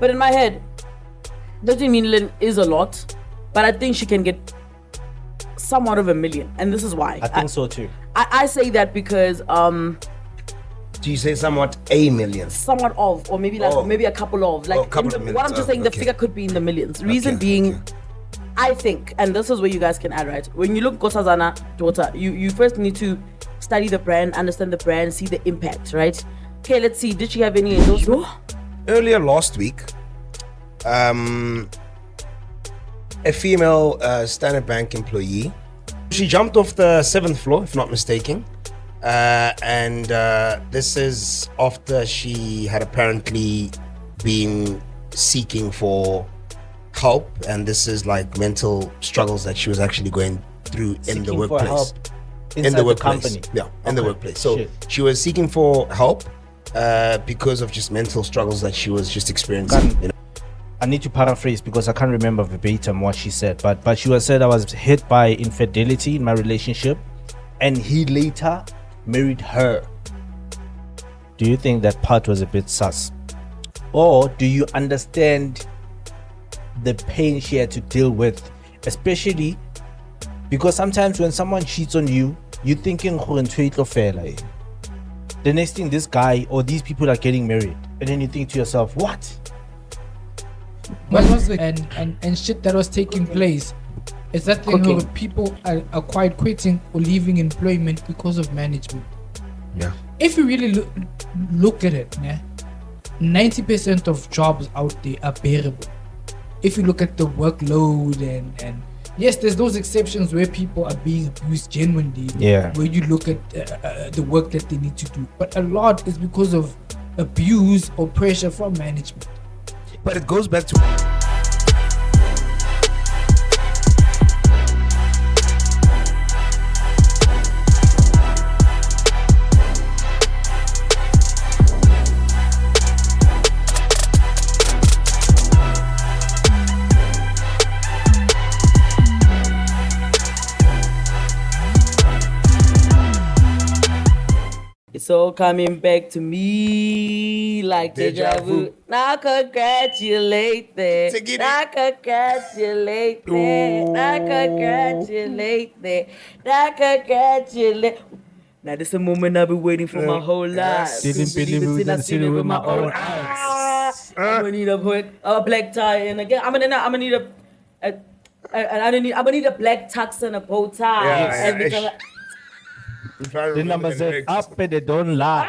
But in my head, 13 million is a lot, but I think she can get somewhat of a million, and this is why. I think so too. I say that because Do you say somewhat a million? somewhat of, or maybe maybe a couple of, like couple of millions. what I'm just saying, the Okay. figure could be in the millions. Reason being, I think, and this is where you guys can add, right? When you look Nkosazana daughter, you first need to study the brand, understand the brand, see the impact, right? Okay, let's see. Did she have any endorsement? Earlier last week, a female Standard Bank employee, she jumped off the 7th floor, if not mistaken. And this is after she had apparently been seeking for help, and this is like mental struggles that she was actually going through in the workplace. In the workplace, in the workplace. So she was seeking for help because of just mental struggles that she was just experiencing. You know? I need to paraphrase because I can't remember verbatim what she said, but she was said I was hit by infidelity in my relationship, and he later married her. Do you think that part was a bit sus, or do you understand the pain she had to deal with, especially because sometimes when someone cheats on you, you're thinking the next thing, this guy or these people are getting married, and then you think to yourself, what was it? And shit that was taking place. Is that thing where people are quite quitting or leaving employment because of management? Yeah. If you really look at it, 90% of jobs out there are bearable. If you look at the workload and yes, there's those exceptions where people are being abused genuinely. Yeah. Where you look at the work that they need to do, but a lot is because of abuse or pressure from management. But it goes back to It's all coming back to me like deja vu. Now congratulate them. Now congratulate them. Now congratulate them. Now congratulate. Now this is a moment I've been waiting for my whole life. Didn't believe it, I've seen it with my own eyes. I'm gonna need a black tie, and again I'm gonna need I'm gonna need a black tux and a bow tie. the numbers are up and they don't lie.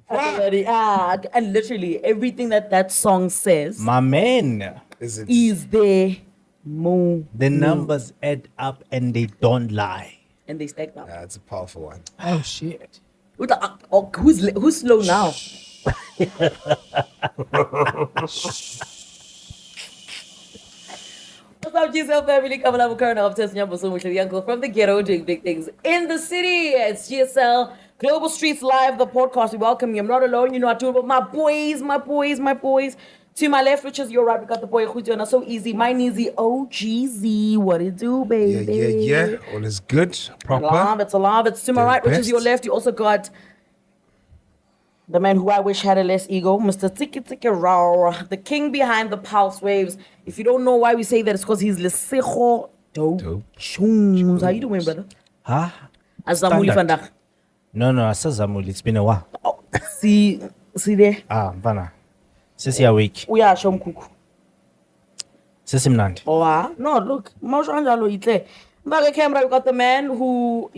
And literally everything that song says, My man, is there more. the numbers add up and they don't lie. And they stacked up. Yeah, it's a powerful one. Oh shit. Who's slow now? What's up, GSL family? Coming up with current updates. So much the uncle from the ghetto doing big things in the city. It's GSL Global Streetz Live, the podcast. We welcome you. I'm not alone. You know I do it with my boys. To my left, which is your right, we got the boy who's doing so easy. Mine easy. OGZ. What it do, baby? Yeah. All is good. Proper. It's alive. It's to my right, which is your left. You also got the man who I wish had a less ego, Mr. Tiki Raw, the king behind the pulse waves. If you don't know why we say that, it's because he's Lesejo Dope. How you doing, brother? Huh? Azamuli vandag. No, Asazamuli. It's been a while. Oh, see there? Mfana. Sisi awake. Uyasho mkhukhu. Sisi mnandi. Oh, no, look. Mawusho kanjalo ihle. Back camera, we got the man who,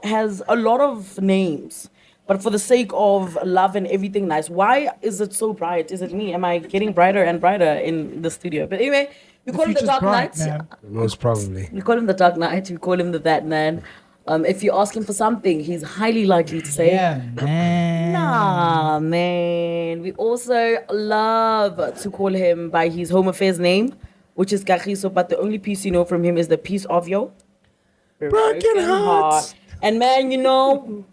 has a lot of names. But for the sake of love and everything nice, why is it so bright? Is it me? Am I getting brighter and brighter in the studio? But anyway, we call him the Dark Knight. Most probably. We call him the Dark Knight. We call him the That Man. If you ask him for something, he's highly likely to say, Yeah, man. Nah, man. We also love to call him by his home affairs name, which is Kagiso, but the only piece you know from him is the piece of your Broken heart. And man,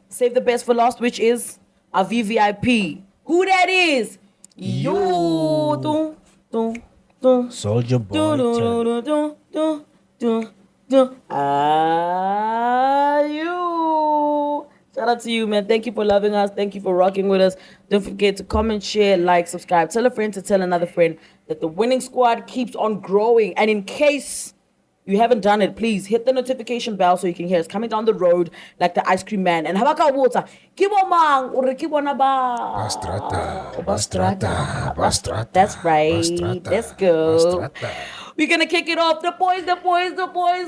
save the best for last, which is our VVIP. Who that is? You. Soldier boy. You. Shout out to you, man. Thank you for loving us. Thank you for rocking with us. Don't forget to comment, share, like, subscribe. Tell a friend to tell another friend that the winning squad keeps on growing. And in case you haven't done it, please hit the notification bell so you can hear us coming down the road like the ice cream man. And habaka water. Kibomang or kibonaba. Bastrata. That's right. Bastrata. Let's go. Bastrata. We're gonna kick it off. The boys.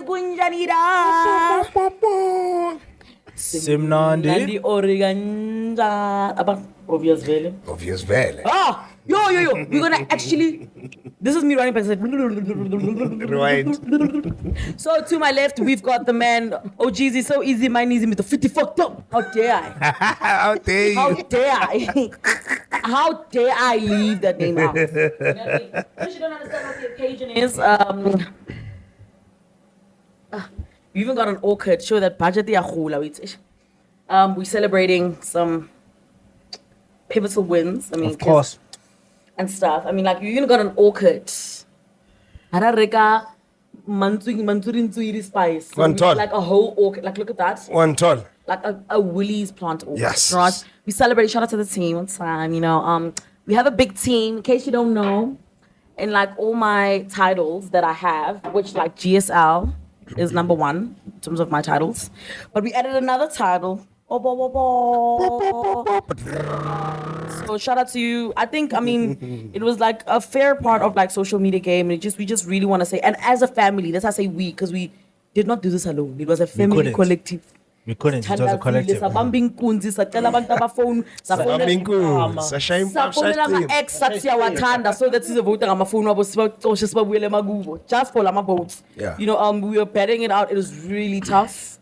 Gunjanira. Simnandi. Nandi Origanja. About obvious vele. Obvious vele. Ah! Yo. We're gonna actually. This is me running past. Right. So to my left, we've got the man. Oh, jeez, it's so easy. Mine easy. Me to 50 fucked up. How dare I? How dare you? How dare I? How dare I leave that name out? You don't understand what the occasion is. We even got an orchid. Show that budget we're celebrating some pivotal wins. I mean, Of course. and stuff. I mean, like you even got an orchid. Harareka manturin spice. So One ton. like a whole orchid. Like look at that. One tall. Like a Willie's plant orchid. Yes. Right? We celebrate. Shout out to the team one time. You know, we have a big team. In case you don't know, in like all my titles that I have, which like GSL is number 1 in terms of my titles, but we added another title. So shout out to you. I mean, it was like a fair part of like social media game. And we just really want to say, and as a family, that's why I say we, because we did not do this alone. It was a family couldn't. collective. We couldn't. It was a collective. Sabamba inkunzi, sacela abantu abafoni, Sabamba inkunzi, safonela ama-ex sathi siyawathanda, so that sizovota ngamafoni wabo sibacoshe sibabuyele emakubo, just for lama votes. Yeah. You know, we were betting it out. It was really tough.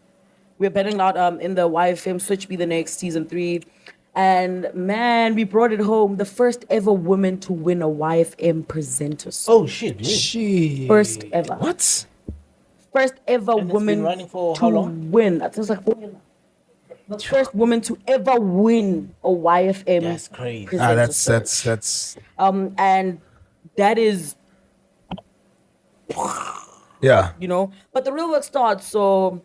We were betting out in the YFM Switch Be the Next season 3. And man, we brought it home. The first ever woman to win a YFM presenter. Oh shit! Really? Shit. First ever. What? First ever And it's woman been running for to how long? win. I think it was like 4 years. The first woman to ever win a YFM. That's crazy. presenter That's. and that is, Yeah. you know, but the real work starts. So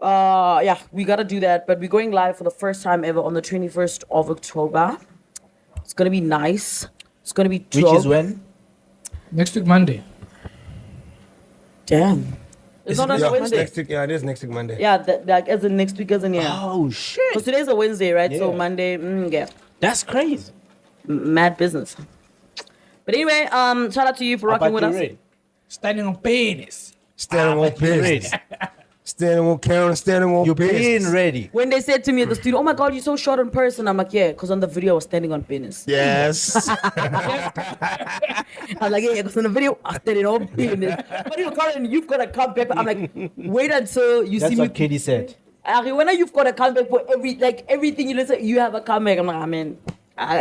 yeah, we gotta do that. But we're going live for the first time ever on the 21st of October. It's gonna be nice. It's gonna be Which dope. is when? Next week, Monday. Damn. It's not on Yeah, a Wednesday. next week. Yeah, it is next week Monday. Yeah, like as in next week, as in yeah. Oh shit! Because today's a Wednesday, right? So Yeah. Monday, yeah, That's crazy. mad business. But anyway, shout out to you for rocking with us. Standing on penis. Standing on business. Standing on Karen, standing on You're business. being ready. When they said to me at the studio, "Oh my God, you're so short in person," I'm like, "Yeah," because on the video I was standing on business. Yes. I was like, "Yeah," because on the video I was standing on business. But you Colin, you've got to come back. I'm like, wait until you That's see me. what Katie said. When you've got to come back for everything you listen, you have a comeback. I'm like, "Ah, man,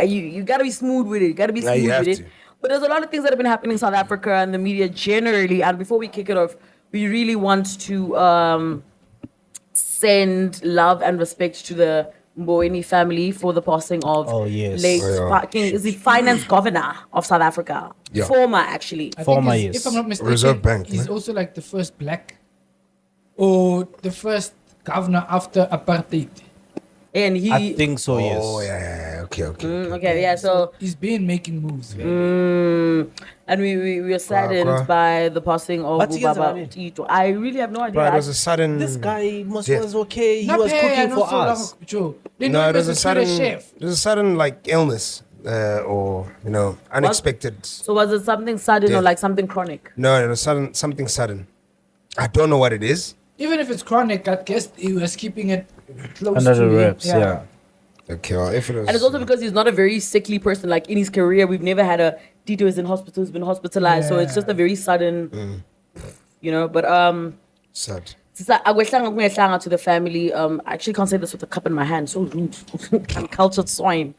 you gotta be smooth with it. You gotta be Yeah, you smooth have with to. it." But there's a lot of things that have been happening in South Africa and the media generally. And before we kick it off, we really want to send love and respect to the Mboweni family for the passing of Oh, yes. late Oh, yeah. is the finance governor of South Africa. Yeah. Former, actually. I Former think years. if I'm not mistaken, Reserve Bank, he's yeah. also like the first black or the first governor after apartheid. And he I think so. Yes. Oh yeah. Okay. okay, yeah, so He's been making moves. Man. and we are saddened Quack. by the passing of What years are Baba it? Tito. I really have no idea. But it was a sudden. This guy was Death. okay. He Not was pay, cooking not for so long us. ago, Joe. They No, know it him was as a a Twitter sudden. chef. It was a sudden like illness, or unexpected. So was it something sudden or Death. like something chronic? No, it was something sudden. I don't know what it is. Even if it's chronic, I guess he was keeping it close Under to the him. reps. Yeah. Okay, well, if it was. And it's also because he's not a very sickly person. Like in his career, we've never had a Tito is in hospital, has been hospitalized. So it's just a very sudden, you know. But sad. Agwehlanga to the family. I actually can't say this with a cup in my hand. So rude, cultured swine.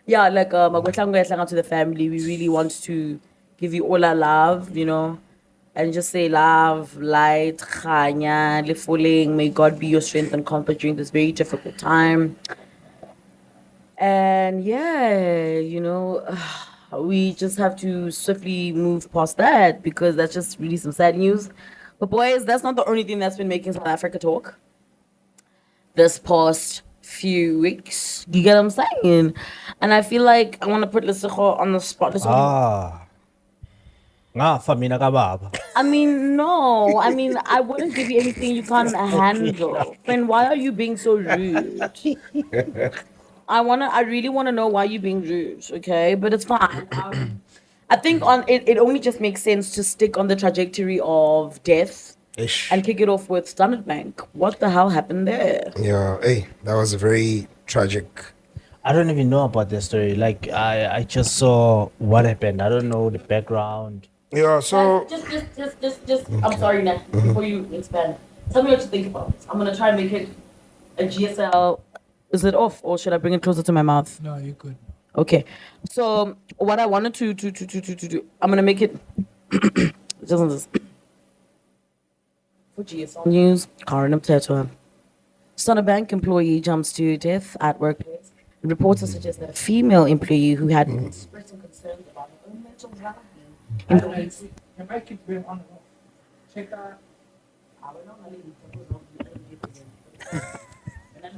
Yeah, like agwehlanga to the family. We really want to give you all our love, you know, and just say love, light, khanya, lefuling. May God be your strength and comfort during this very difficult time. And yeah, you know, we just have to swiftly move past that because that's just really some sad news. But boys, that's not the only thing that's been making South Africa talk this past few weeks. You get what I'm saying? And I feel like I want to put Lesego on the spot. Ngafa mina kababa. I mean, no. I mean, I wouldn't give you anything you can't handle. Friend, why are you being so rude? I really wanna know why you're being rude, okay? But it's fine. I think it only just makes sense to stick on the trajectory of death Ish. and kick it off with Standard Bank. What the hell happened there? Yeah, hey, that was a very tragic. I don't even know about the story. Like I just saw what happened. I don't know the background. Yeah, so Just. I'm sorry, Nat. Before you expand, tell me what you think about it. I'm gonna try and make it a GSL. Is it off, or should I bring it closer to my mouth? No, you're good. Okay. So what I wanted to do, I'm gonna make it. Doesn't this for GSL news? Karen Mteto. Standard Bank employee jumps to death at workplace. Reports suggest that a female employee who had been expressing concerns about her own mental well-being. Your mic keeps going on and off. Check that.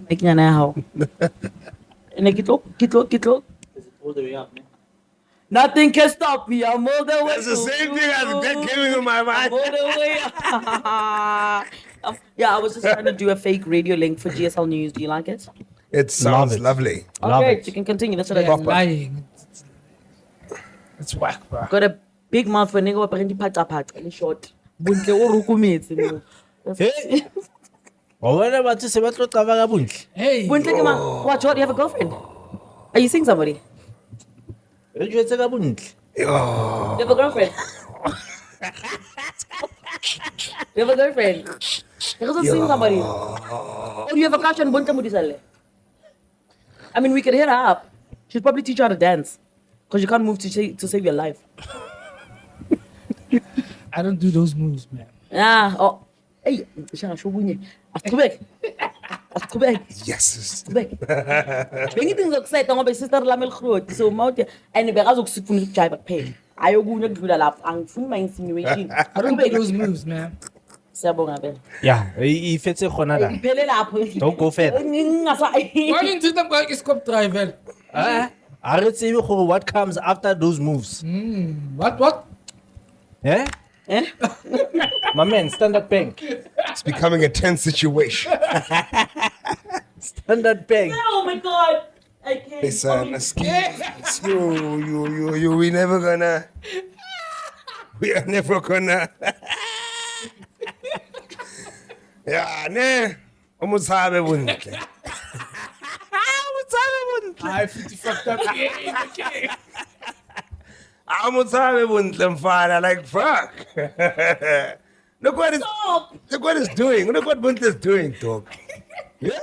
Making an hour. And get look. Is it all the way up, man? Nothing can stop me. I'm all the way. that's the same thing as that came into my I'm mind. all the way. Yeah, I was just trying to do a fake radio link for GSL News. Do you like it? It sounds it. lovely. Love Okay, it. you can continue. That's what I Yeah, got. lying. It's whack, bro. Got a big mouth for a nigga apparently pat and short. Buntle o rukumetse mo. Hey. What about to say what buntle? Hey, Buntle ke ma. What? You have a girlfriend? Are you seeing somebody? You have a girlfriend? You have a girlfriend? You're also seeing somebody. Oh, you have a crush on Bunta Mudisale? I mean, we could hit her up. She'd probably teach you how to dance. Because you can't move to save your life. I don't do those moves, man. Oh. Hey, Ashobunye. Asqhubeke. Yes. Bengithi ngizokuseta ngoba isister lami elihroti so mawuthi and bekazokufuna ukujiva kuphela. Ayokunye kudlula lapho angifuni my insinuation. I don't do those moves, man. Siyabonga vele. Yeah, ifetse khona la. Iphele lapho. Don't go further. Why didn't you them like scope driver? I don't see what comes after those moves. What? Yeah? My man, Standard Bank. It's becoming a tense situation. Standard Bank. Oh my god. I can't. Listen, excuse you. We are never gonna. Yeah, ne. Umusabe buntle. I 50 fucked up. Okay. Umusabe buntle mfana, like fuck. Look what it's doing. Look what Buntle is doing, dog. Yeah.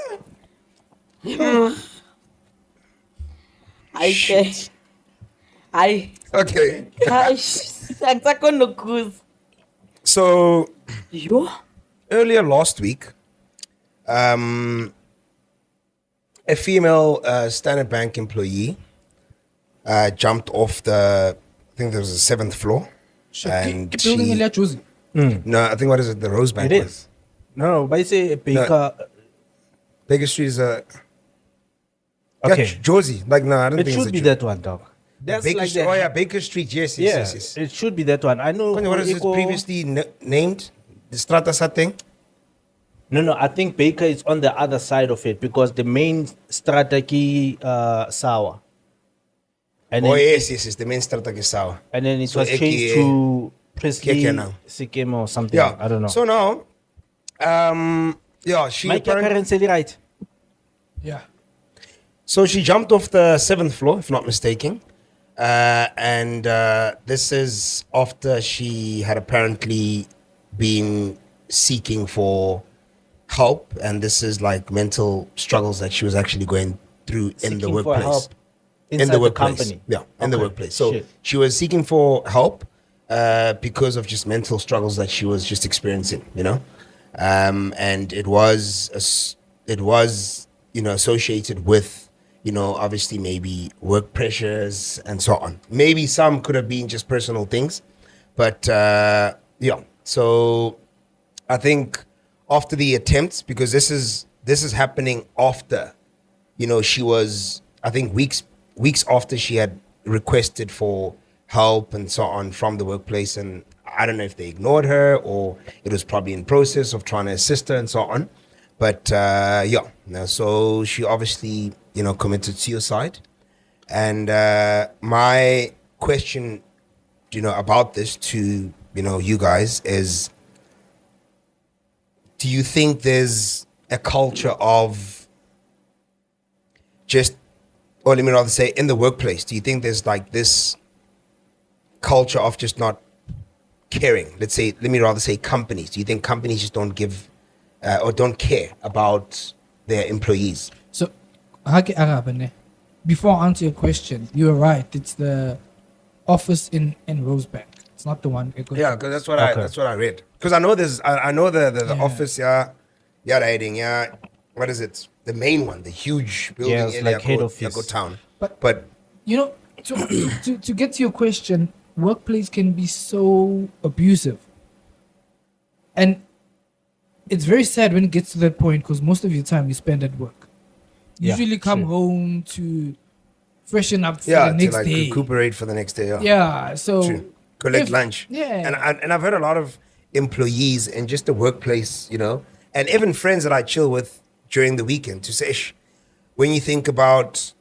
Okay. So earlier last week, a female Standard Bank employee jumped off I think there was a 7th floor. And Keep building in Josie. no, I think what is it? The Rosebank. It is. No, but I say Baker. Baker Street is a. Okay. Yeah, Josie. Like no, I don't It think it's should a be Josie. that one, dog. That's Baker like Street. the, Oh yeah, Baker Street. Yes. It should be that one. I know. What is it Eko- previously named? The Strata thing. No, I think Baker is on the other side of it because the main strategy sour. And Oh then, yes. The main Strata Kisawa. and then it So was Eki, changed to Presley Keke now. Sikem or something. Yeah. I don't know. So now, she Mike apparently- currency right. Yeah. So she jumped off the 7th floor, if not mistaken. And this is after she had apparently been seeking for help. And this is like mental struggles that she was actually going through in the Seeking for workplace. help In inside the workplace. company. Yeah, in the Okay. workplace. So Shit. she was seeking for help because of just mental struggles that she was just experiencing, and it was associated with obviously maybe work pressures and so on. Maybe some could have been just personal things, but so I think after the attempts, because this is happening after she was, I think, weeks after she had requested for help and so on from the workplace, and I don't know if they ignored her or it was probably in process of trying to assist her and so on. But so she obviously, committed suicide. And my question, about this to, you guys is, do you think there's a culture of just, or let me rather say in the workplace, do you think there's like this culture of just not caring? Let me rather say companies. Do you think companies just don't give or don't care about their employees? So, before I answer your question, you're right. It's the office in Rosebank. It's not the one. Yeah, because that's what I read. Because I know the office. Yeah, what is it? The main one, the huge building. Yeah, it's like head office. Go town. But to to get to your question, workplace can be so abusive, and it's very sad when it gets to that point because most of your time you spend at work. Usually come home to freshen up for the next day. Recuperate for the next day. Yeah, so true. Collect lunch. Yeah, and I've heard a lot of employees in just the workplace, and even friends that I chill with during the weekend to say, when you think about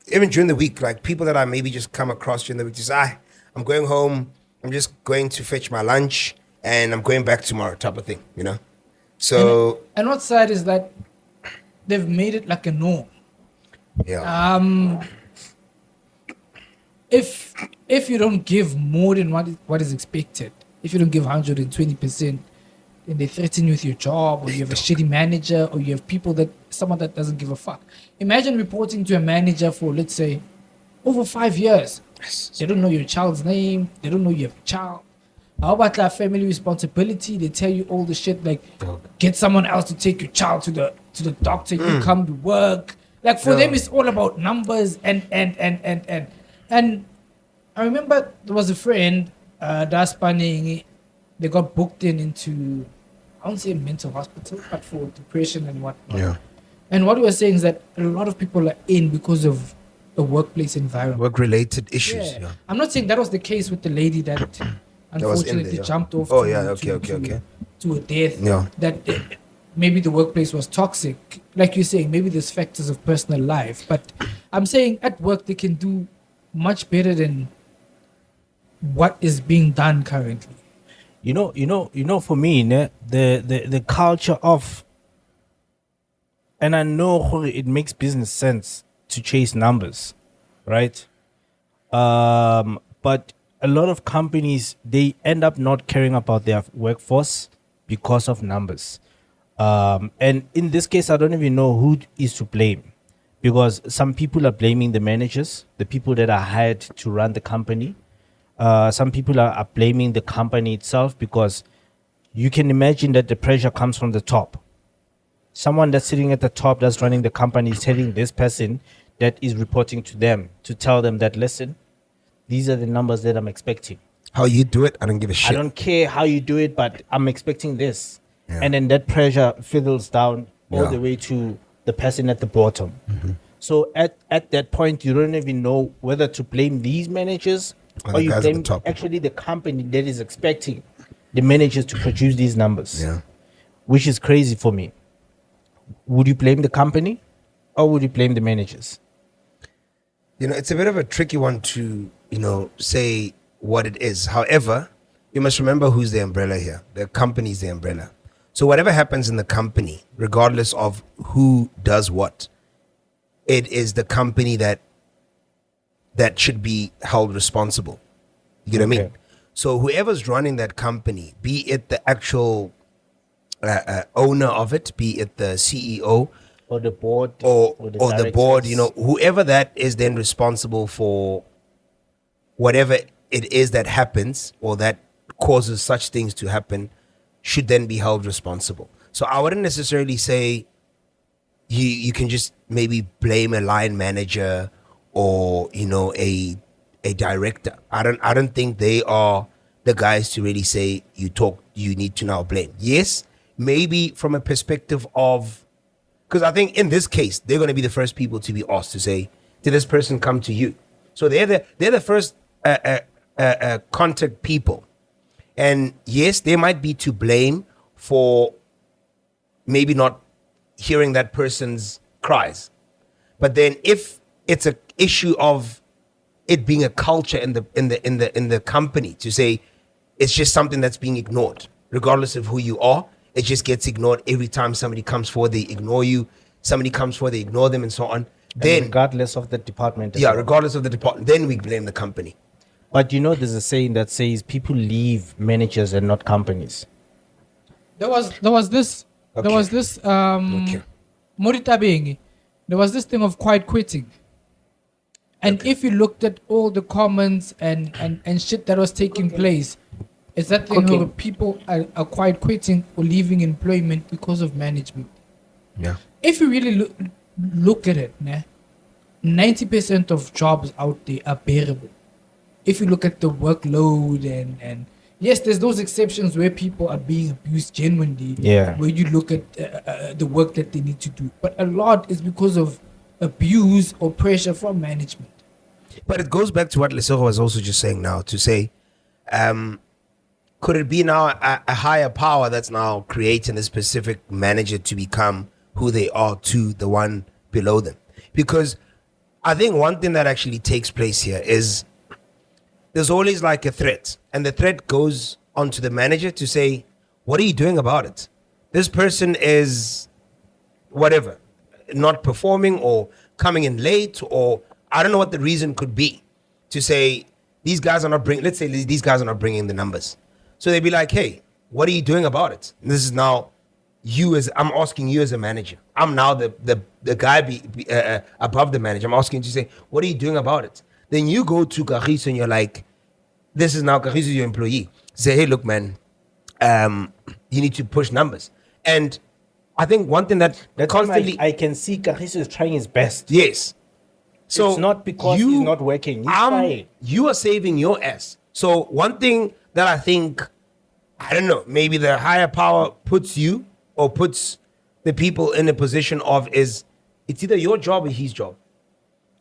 even during the week, like people that I maybe just come across during the week, just I'm going home, I'm just going to fetch my lunch, and I'm going back tomorrow, type of thing, So and what's sad is that they've made it like a norm. Yeah. If you don't give more than what is expected, if you don't give 120%, then they threaten you with your job, or you have a shitty manager, or you have someone that doesn't give a fuck. Imagine reporting to a manager for, let's say, over 5 years. They don't know your child's name. They don't know you have a child. How about that family responsibility? They tell you all the shit like, get someone else to take your child to the doctor. You come to work. Like for them, it's all about numbers and I remember there was a friend that's spanning. They got booked into, I won't say mental hospital, but for depression and whatnot. Yeah. And what we were saying is that a lot of people are in because of the workplace environment. Work-related issues. Yeah. I'm not saying that was the case with the lady that unfortunately jumped off to a death. Yeah. That maybe the workplace was toxic. Like you're saying, maybe there's factors of personal life. But I'm saying at work they can do much better than what is being done currently. For me, the culture of, and I know it makes business sense to chase numbers, right? But a lot of companies, they end up not caring about their workforce because of numbers. And in this case, I don't even know who is to blame, because some people are blaming the managers, the people that are hired to run the company. Some people are blaming the company itself, because you can imagine that the pressure comes from the top. Someone that's sitting at the top that's running the company is telling this person that is reporting to them to tell them that, listen, these are the numbers that I'm expecting. How you do it, I don't give a shit. I don't care how you do it, but I'm expecting this. Yeah. And then that pressure fizzles down all the way to the person at the bottom. Mm-hmm. So at that point, you don't even know whether to blame these managers or you blame actually the company that is expecting the managers to produce these numbers. Yeah. Which is crazy for me. Would you blame the company or would you blame the managers? It's a bit of a tricky one to, say what it is. However, you must remember who's the umbrella here. The company's the umbrella. So whatever happens in the company, regardless of who does what, it is the company that should be held responsible. You know what I mean? So whoever's running that company, be it the actual owner of it, be it the CEO or the board or the board, whoever that is then responsible for whatever it is that happens or that causes such things to happen, should then be held responsible. So I wouldn't necessarily say you can just maybe blame a line manager or a director. I don't think they are the guys to really say you need to now blame. Yes, maybe from a perspective of Because I think in this case, they're going to be the first people to be asked to say, did this person come to you? So they're the first contact people. And yes, they might be to blame for maybe not hearing that person's cries. But then if it's an issue of it being a culture in the company to say it's just something that's being ignored, regardless of who you are, it just gets ignored every time somebody comes forward, they ignore you. Somebody comes forward, they ignore them and so on. Then regardless of the department. Yeah, regardless of the department, then we blame the company. But you know, there's a saying that says people leave managers and not companies. There was this Morita Bengi. There was this thing of quiet quitting. And if you looked at all the comments and shit that was taking place, it's that thing where people are quiet quitting or leaving employment because of management. Yeah. If you really look at it, 90% of jobs out there are bearable. If you look at the workload and yes, there's those exceptions where people are being abused genuinely. Yeah. Where you look at the work that they need to do. But a lot is because of abuse or pressure from management. But it goes back to what Lesego was also just saying now, to say, could it be now a higher power that's now creating a specific manager to become who they are to the one below them? Because I think one thing that actually takes place here is there's always like a threat, and the threat goes onto the manager to say, what are you doing about it? This person is whatever, not performing or coming in late, or I don't know what the reason could be, to say these guys are not bringing, let's say these guys are not bringing the numbers. So they'd be like, hey, what are you doing about it? And this is now I'm asking you as a manager. I'm now the guy above the manager. I'm asking you to say, what are you doing about it? Then you go to Kagiso and you're like, this is now Kagiso, your employee. Say, hey, look, man, you need to push numbers. And I think one thing that constantly... I can see Kagiso is trying his best. Yes. So it's not because he's not working. He's trying. You are saving your ass. So one thing that I think, I don't know, maybe the higher power puts you or puts the people in a position of is, it's either your job or his job.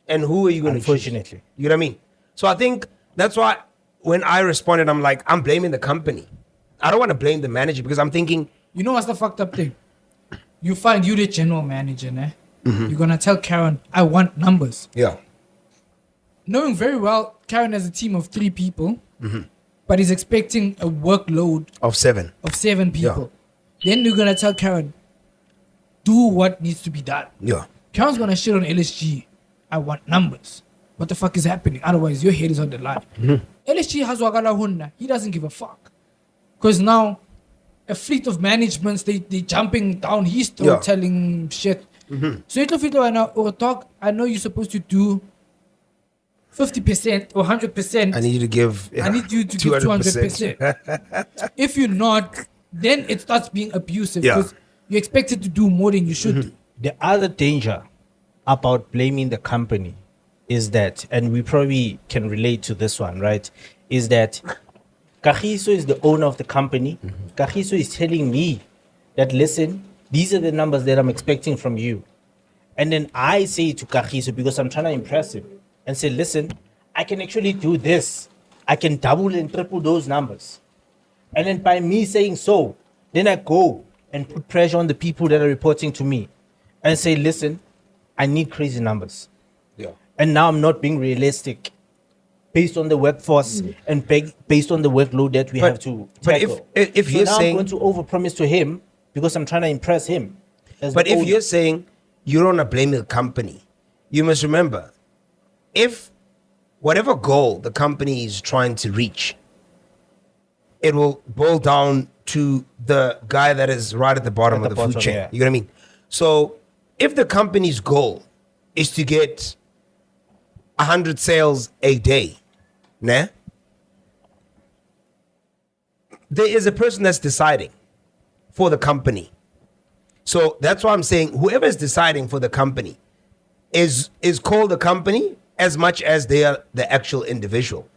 And who are you going to choose? Unfortunately. You know what I mean? So I think that's why when I responded, I'm like, I'm blaming the company. I don't want to blame the manager because I'm thinking... You know what's the fucked up thing? You find you the general manager, You're going to tell Karen, I want numbers. Yeah. Knowing very well, Karen has a team of 3 people, but he's expecting a workload of 7 people. Then you're going to tell Karen, do what needs to be done. Yeah. Karen's going to shit on LSG. I want numbers. What the fuck is happening? Otherwise, your head is on the line. LSG has wagala hunna. He doesn't give a fuck. Because now, a fleet of managements, they jumping down his throat telling shit. So it'll fit right now, or talk, I know you're supposed to do 50% or 100%. I need you to give... I need you to give 200%. If you're not, then it starts being abusive. Because you're expected to do more than you should do. The other danger about blaming the company is that, and we probably can relate to this one, right? Is that Kagiso is the owner of the company. Kagiso is telling me that, listen, these are the numbers that I'm expecting from you. And then I say to Kagiso, because I'm trying to impress him, and say, listen, I can actually do this. I can double and triple those numbers. And then by me saying so, then I go and put pressure on the people that are reporting to me and say, listen, I need crazy numbers. Yeah. And now I'm not being realistic based on the workforce and based on the workload that we have to tackle. But if so you're now saying... I'm going to overpromise to him because I'm trying to impress him. But if you're saying you don't want to blame the company, you must remember, if whatever goal the company is trying to reach, it will boil down to the guy that is right at the bottom of the food chain. Yeah. You know what I mean? So if the company's goal is to get 100 sales a day, there is a person that's deciding for the company. So that's why I'm saying whoever is deciding for the company is called the company as much as they are the actual individual.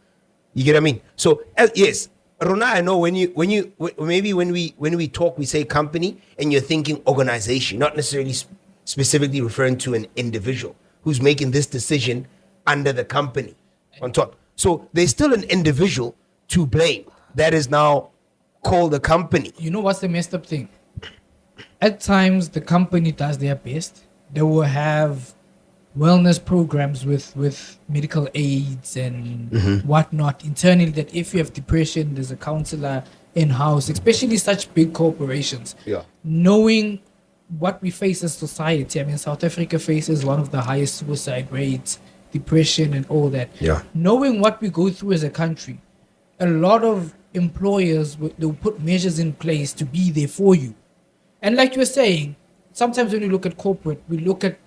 You get what I mean? So yes, Rona, I know when we talk, we say company, and you're thinking organization, not necessarily specifically referring to an individual who's making this decision under the company on top. So there's still an individual to blame that is now called the company. You know what's the messed up thing? At times, the company does their best. They will have wellness programs with medical aids and whatnot internally, that if you have depression, there's a counselor in-house, especially such big corporations. Yeah. Knowing what we face as society, I mean, South Africa faces one of the highest suicide rates, depression and all that. Yeah. Knowing what we go through as a country, a lot of employers they'll put measures in place to be there for you. And like you were saying, sometimes when you look at corporate, we look at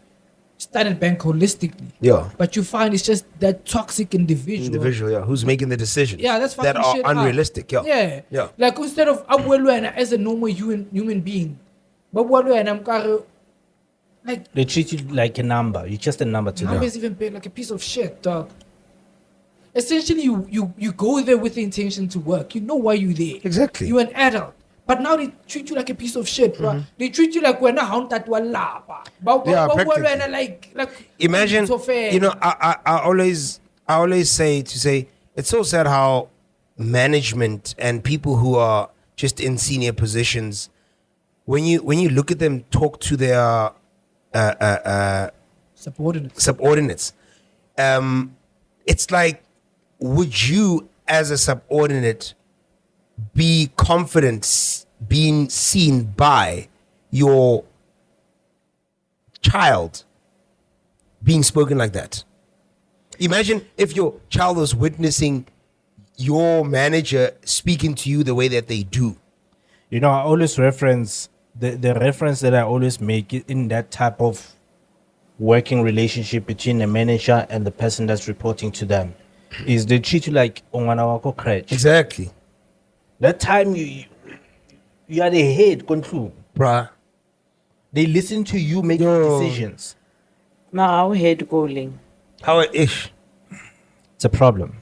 Standard Bank holistically. Yeah. But you find it's just that toxic individual. Yeah, who's making the decisions. Yeah, that's that fucking are shit unrealistic. up. Yeah. Yeah. Like instead of as a normal human being, but like They treat you like a number. You're just a number to them. numbers even paid like a piece of shit, dog. Essentially, you go there with the intention to work. You know why you're there. Exactly. You're an adult. But now they treat you like a piece of shit, bro. They treat you like we're not haunted to Allah. practically. Like Imagine, so fair. you know, I always say it's so sad how management and people who are just in senior positions, when you look at them talk to their subordinates, it's like, would you as a subordinate be confident being seen by your child being spoken like that? Imagine if your child was witnessing your manager speaking to you the way that they do. You know, I always reference the reference that I always make in that type of working relationship between the manager and the person that's reporting to them is they treat you like ongwana wako crutch. Exactly. That time you are the head control. Bruh. They listen to you making decisions. Now head calling. How ish. It's a problem.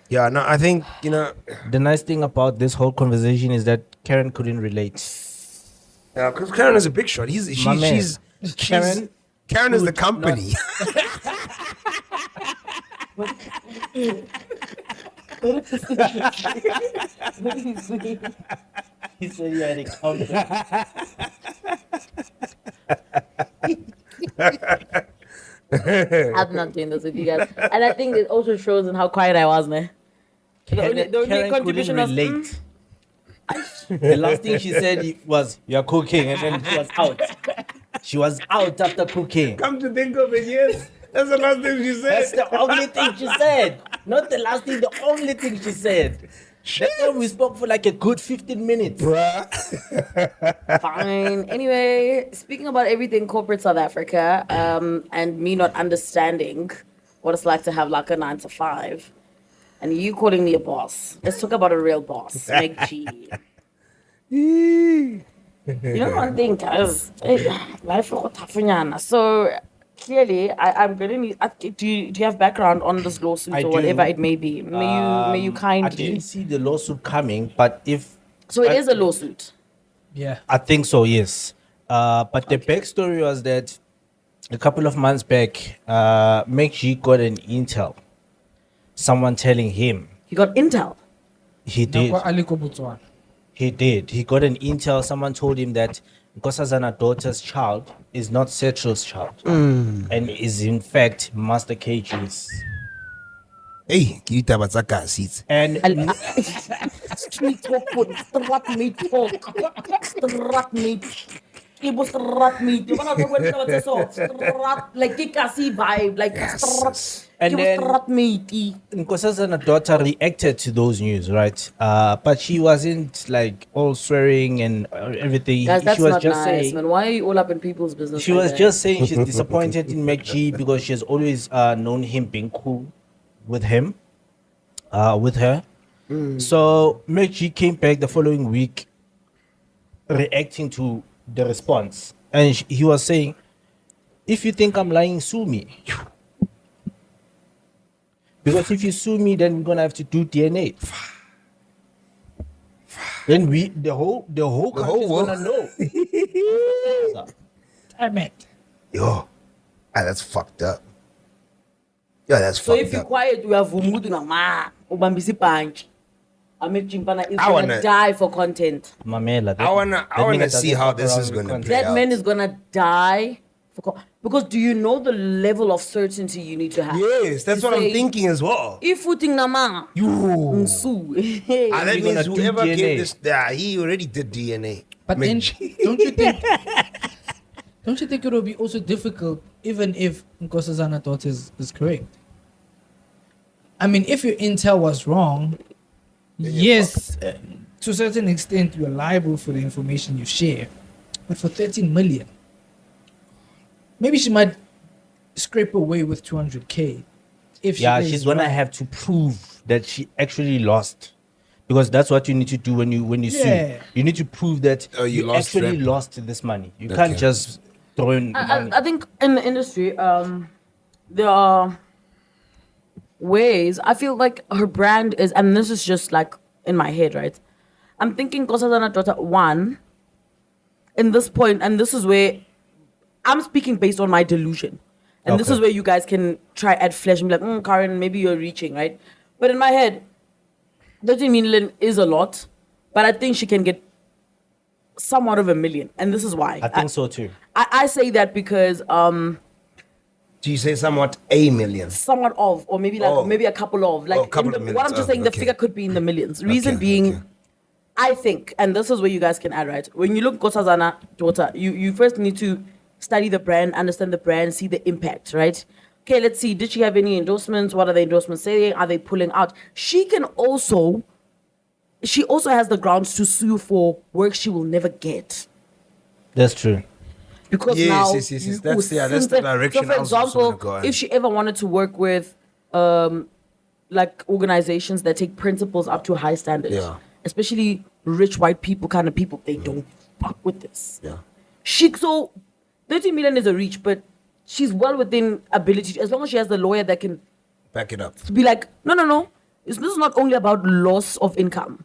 Yeah, no, I think, you know. The nice thing about this whole conversation is that Karen couldn't relate. Yeah, because Karen is a big shot. My man. Karen is the company. He said you had a company. I'm not doing this with you guys. And I think it also shows in how quiet I was, man. The only Karen contribution couldn't was relate. The last thing she said was, "You're cooking," and then she was out. She was out after cooking. Come to think of it, yes. That's the last thing she said. That's the only thing she said. Not the last thing, the only thing she said. That's why we spoke for like a good 15 minutes. fine. Anyway, speaking about everything corporate South Africa, and me not understanding what it's like to have like a 9 to 5, and you calling me a boss. Let's talk about a real boss, MacG. You know one thing, guys, life is tough. So clearly, I'm gonna need. Do you have background on this lawsuit I or do. whatever it may be? May you I kindly. didn't see the lawsuit coming, but if So it is a lawsuit. Yeah. I think so, yes. But the backstory was that a couple of months back, MacG got an intel. Someone telling him You got intel. he did. Botswana. He did. He got an intel. Someone told him that Nkosazana daughter's child is not Setro's child, and is in fact Master KG's. Hey, you tell what's that seats. And Street talk, strut me talk, strut me. It was strut me. You wanna know what it's so? Strut like Kikasi vibe, like strut. And It was then- strut me. Nkosazana daughter reacted to those news, right? But she wasn't like all swearing and everything. Guys, that's she was not just nice, saying. man. Why are you all up in people's business? She like was that? just saying she's disappointed in MacG because she has always known him being cool with him, with her. So MacG came back the following week reacting to the response. And he was saying, if you think I'm lying, sue me. Because if you sue me, then we're going to have to do DNA. Then the whole country is world. going to know. I meant. Yo, that's fucked up. Yeah, that's So fucked if you're up. quiet, you have umudu na ma ubambisi punch. Make Chimpana is gonna wanna- die for content. Mamela. I wanna see how this is gonna play That out. man is gonna die because do you know the level of certainty you need to have? Yes, that's To what I'm say, thinking as well. If you think nama, You. nsu. That You're means gonna do whoever DNA. gave this, he already did DNA. But then, MacG. don't you think it will be also difficult, even if Nkosazana thought is correct? I mean, if your intel was wrong, yes, to a certain extent, you're liable for the information you share. But for 13 million, maybe she might scrape away with 200K. If she Yeah, plays she's gonna right. have to prove that she actually lost, because that's what you need to do when you Yeah. sue. You need to prove that Oh, you lost actually rep. lost this money. You Okay. can't just throw in money. I think in the industry, there are ways. I feel like her brand is, and this is just like in my head, right? I'm thinking Nkosazana daughter one. In this point, and this is where I'm speaking based on my delusion, and this Okay. is where you guys can try add flesh and be like, Karen, maybe you're reaching, right? But in my head, 30 million is a lot, but I think she can get somewhat of a million, and this is why. I think so too. I say that because Do you say somewhat a million? somewhat of, or maybe like Oh. maybe a couple of, like Oh, a couple in of what I'm millions. just Oh, saying, the okay. figure could be in the millions. Reason Okay, being, okay. I think, and this is where you guys can add, right? When you look Nkosazana daughter, you first need to study the brand, understand the brand, see the impact, right? Okay, let's see. Did she have any endorsements? What are the endorsements saying? Are they pulling out? She also has the grounds to sue for work she will never get. That's true. Because Yes, now, yes, yes, yes. you- That's- yeah, that's the so direction for I was also example, gonna go in. if she ever wanted to work with, like organizations that take principles up to a high standard, Yeah. especially rich white people, kind of people, they don't fuck with this. Yeah. So 30 million is a reach, but she's well within ability as long as she has the lawyer that can Back it up. be like, no. This is not only about loss of income.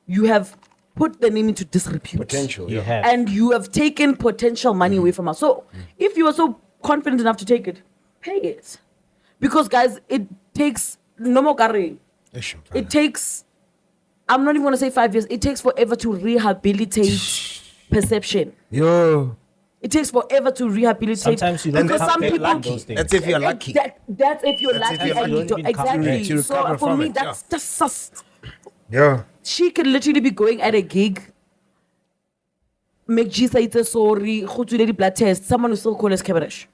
You have put the name into disrepute. Potential. You Yeah. have. And you have taken potential money away from us. So if you are so confident enough to take it, pay it. Because guys, it takes no more carrying. It takes, I'm not even gonna say 5 years, it takes forever to rehabilitate perception. Yo. It takes forever to rehabilitate. Sometimes you don't because have some to people plan those things. That's if you're lucky. That's if you're That's if lucky. you're and you lucky. don't- exactly. To So recover for from me, it, that's just sus. Yeah. She could literally be going at a gig. MacG say sorry, go to the blood test. Someone will still call us Cabbage.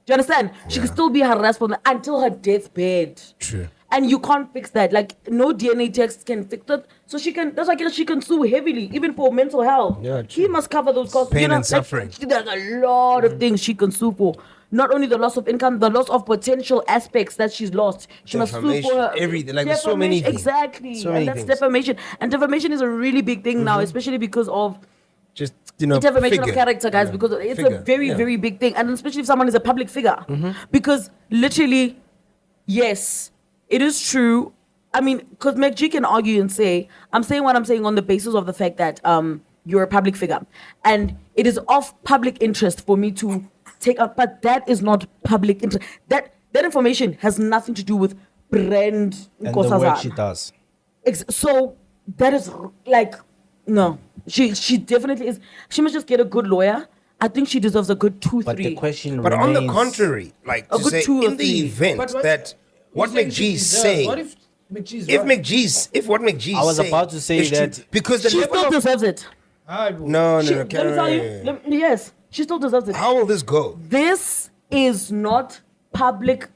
Do you understand? She could still be harassed from until her deathbed. True. And you can't fix that. Like no DNA test can fix it. So she can. That's why she can sue heavily, even for mental health. Yeah, He true. must cover those costs. Pain and like, suffering. there's a lot of things she can sue for. Not only the loss of income, the loss of potential aspects that she's lost. She must sue Defamation, for her, everything. Like, there's so many defamation, things. exactly. So many and that's things. defamation. And defamation is a really big thing now, especially because of Just, you know, defamation figure. of character, guys, Yeah. because it's Figure, a very, yeah. very big thing. And especially if someone is a public figure. Because literally, yes, it is true. I mean, because MacG can argue and say, I'm saying what I'm saying on the basis of the fact that you're a public figure. And it is of public interest for me to take out, but that is not public interest. That information has nothing to do with brand And the work Nkosazana. she does. So that is like, no, she definitely is. She must just get a good lawyer. I think she deserves a good 2-3. But the question But remains, on the contrary, like A to good say, 2 or in the 3. event that what you're saying MacG she is deserves- saying, What if MacG's if right? MacG's, if what MacG is I was saying about to say is true, that- because the She level still of, deserves it. no, She- no, let me tell you. Yes, she still deserves it. how will this go? This is not public.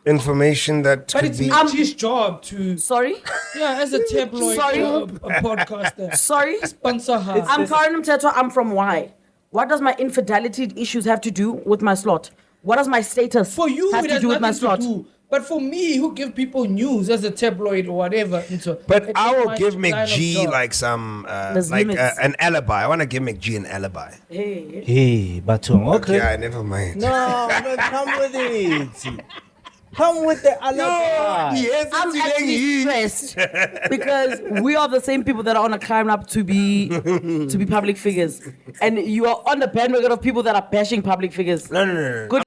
Information that But could it's be. MacG's job to, Sorry, yeah, as a tabloid, Sorry? a podcaster, sorry. sponsor her. I'm Karen Mteto. I'm from Y. What does my infidelity issues have to do with my slot? What does my status For you, have it to has do with my nothing slot? to do. But for me, who give people news as a tabloid or whatever, But it's I not will my give line of MacG job. like some, There's like limits. an alibi. I want to give MacG an alibi. Hey, Hey, Batum, okay. Yeah, never mind. No, but come with it. Come with the alaba. Yes, I'm actually stressed because we are the same people that are on a climb up to be public figures, and you are on the bandwagon of people that are bashing public figures. No. Good.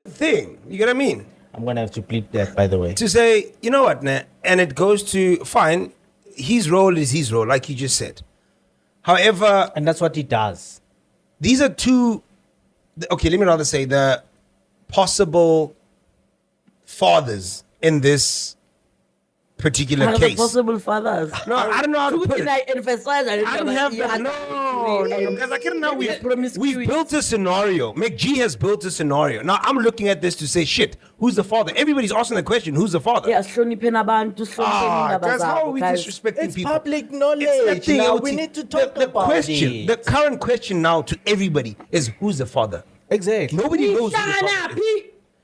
Thing. You get what I mean? I'm gonna have to bleep that, by the way. To say, you know what, nah, and it goes to fine. His role is his role, like you just said. However, And that's what he does. these are two. Okay, let me rather say the possible fathers in this particular Are the case. possible fathers. No, I don't know how to put it. I emphasize. I don't have that. No, because I can't know. We've built a scenario. MacG has built a scenario. Now I'm looking at this to say, shit, who's the father? Everybody's asking the question, who's the father? Yeah, hlonipheni abantu, hlonipheni Guys, how are we guys. disrespecting It's people? public knowledge. It's that thing, Now LT. we need to talk the about question. it. The current question now to everybody is, who's the father? Exactly. Nobody knows who the father is.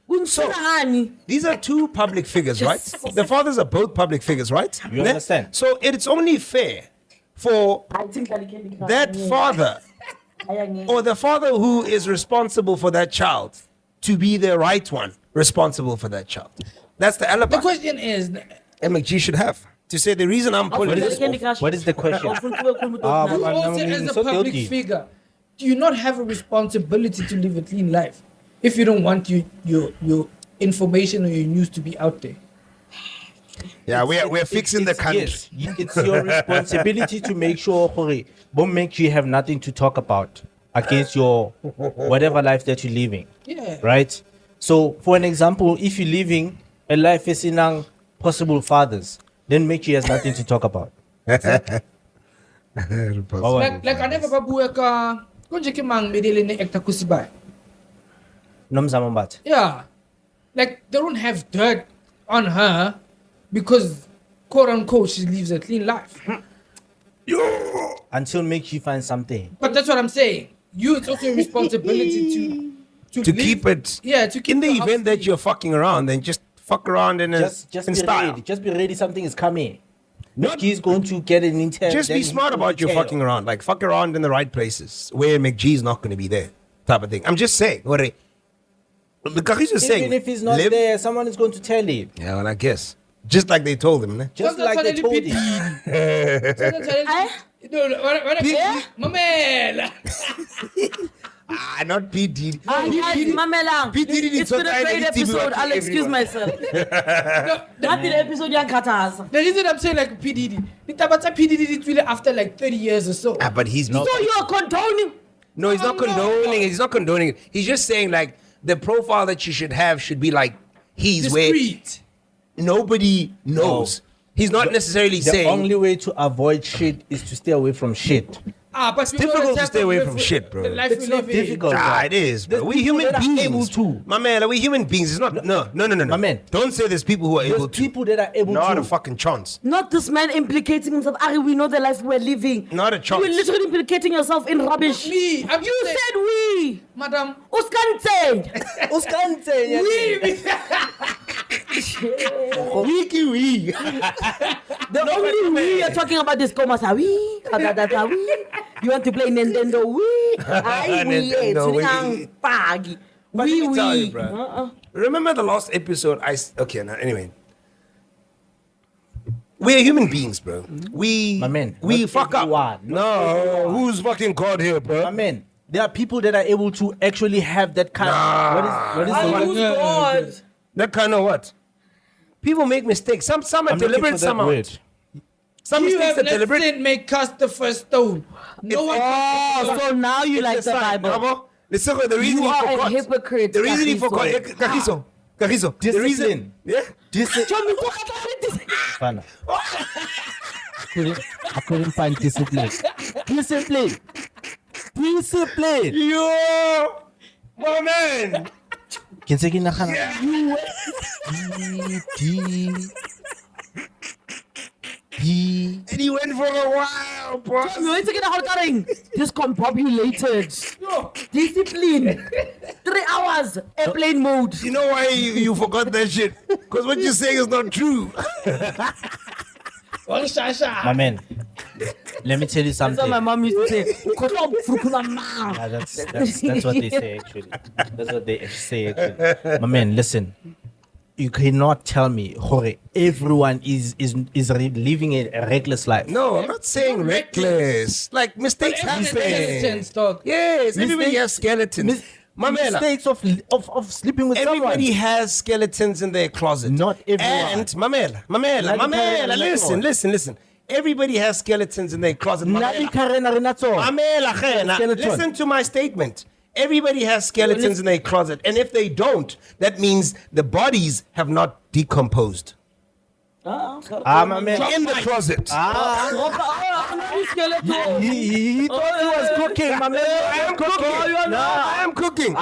Kunhlangani. These are two public figures, right? The fathers are both public figures, right? You understand? So it's only fair for I think that father or the father who is responsible for that child to be the right one responsible for that child. That's the The alibi question is, MacG should have. To say the reason I'm pulling this off. What is the question? you also as a public figure, do you not have a responsibility to live a clean life if you don't want your information or your news to be out there? Yeah, we're fixing the country. Yes, it's your responsibility to make sure, don't make you have nothing to talk about against your whatever life that you're living. Yeah. Right? So, for an example, if you're living a life facing possible fathers, then make you has nothing to talk about. Like I never babuya ka konje ke mang medele ne ekta kusibai. Nomzamambat. Yeah. Like they don't have dirt on her because quote unquote she lives a clean life. Until make you find something. But that's what I'm saying. It's also a responsibility to live, keep it. Yeah, to keep In the house event that clean. you're fucking around, then just fuck around in Just in be style. ready. Just be ready. Something is coming. He's going to get an intel. Just be smart about your fucking around. Like, fuck around in the right places where MacG is not going to be there, type of thing. I'm just saying. What Kagiso's just saying. Even if he's not there, someone is going to tell him. Yeah, well, I guess. Just like they told him. Ne? Just like they told him. No, Mamela. Not P. Diddy. Mamelang. P. Diddy It's been a tried great everything episode. to I'll excuse everyone. myself. Not the episode yankataza. The reason I'm saying like P. Diddy, the Tabata P. Diddy did really after like 30 years or so. But he's not. So you're condoning? No, he's not condoning it. He's not condoning it. He's just saying, like, the profile that you should have should be like he's where Discreet. nobody knows. He's not necessarily The saying. only way to avoid shit is to stay away from shit. But It's difficult to stay away from shit, bro. The life It's we not live in. difficult. It is, bro. There's We people human that are beings. able to. My man, like, we human beings. It's not. No. My man. Don't say there's people who are There's able to. people that are able Not to. a fucking chance. Not this man implicating himself. Ari, we know the life we're living. Not a chance. You're literally implicating yourself in rubbish. Me, I'm You saying- said we. Madam. Uskante. Wiki wee. The only we you're talking about is Komasa we. Kadadata we. You want to play Nintendo we? Aye we. Nintendo we. Tuningang pagi. But let me tell you, we. bro. Remember the last episode? Anyway. We're human beings, bro. My man, We not fuck up. everyone, No, who's fucking God here, bro? I mean, there are people that are able to actually have that kind of. What is the Aye, word? who's God? That kind of what? People make mistakes. Some are I'm looking deliberate, for that some word. aren't. Some You mistakes have are deliberate. sin may cast the first stone. No one Oh, so now you like It's the a sign, Bible. bravo. Listen, the reason You he are a forgot. hypocrite. The reason he forgot. Kagiso. Kagiso. The reason. Discipline. Yeah. Fana. I couldn't find discipline. Discipline. Yo, my man. Can say kinakana. And he went for a while, bro. You're taking a hard cutting. Discombobulated. Discipline. 3 hours. Airplane mode. You know why you forgot that shit? Because what you're saying is not true. My man, Let me tell you That's what something. my mom used to say. Yeah, that's what they say actually. That's what they say actually. My man, listen. You cannot tell me, Jorge, everyone is living a reckless life. No, I'm not saying reckless. Like mistakes Skeletons, happen. dog. Yes, everybody Mistakes- has skeletons. Mamela, Mistakes of sleeping with everybody someone. has skeletons in their closet. Not everyone. And Mamela, listen. Everybody has skeletons in their closet. Nani Mamela, Karen Arenato. Mamela, Skeleton. listen to my statement. Everybody has skeletons in their closet, and if they don't, that means the bodies have not decomposed. Ah, my man. In the closet. He thought he was cooking, my man. I am cooking.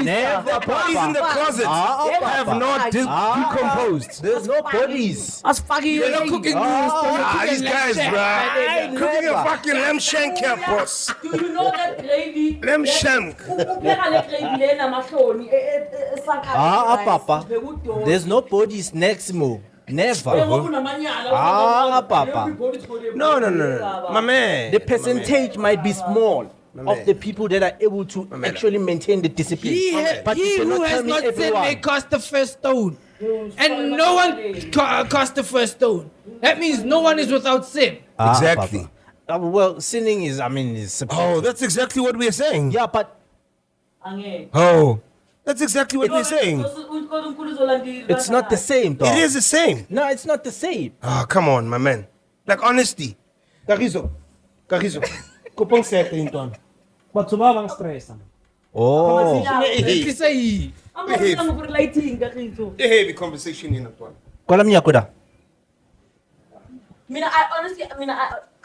Never, The bodies in the closet have not decomposed. There's no bodies. As fucking You're not cooking These guys, bruh. Cooking a Never. fucking lamb shank here, boss. Do you know that gravy? Lamb shank. Papa. There's no bodies next move. Never. Papa. No. My man. The percentage might be small of the people that are able to actually maintain the discipline. But you He cannot who tell has me not sinned everyone. may cast the first stone. And no one cast the first stone. That means no one is without sin. Exactly. Papa. Well, sinning is, is subjective. Oh, that's exactly what we're saying. Yeah, but Oh, that's exactly what we're saying. it's not the same, dog. It is the same. No, it's not the same. Oh, come on, my man. Like honesty. Kagiso. Kupong sete into. Batho ba bang stressa. Oh. It's a A heavy conversation in that one. Kolam yakuda.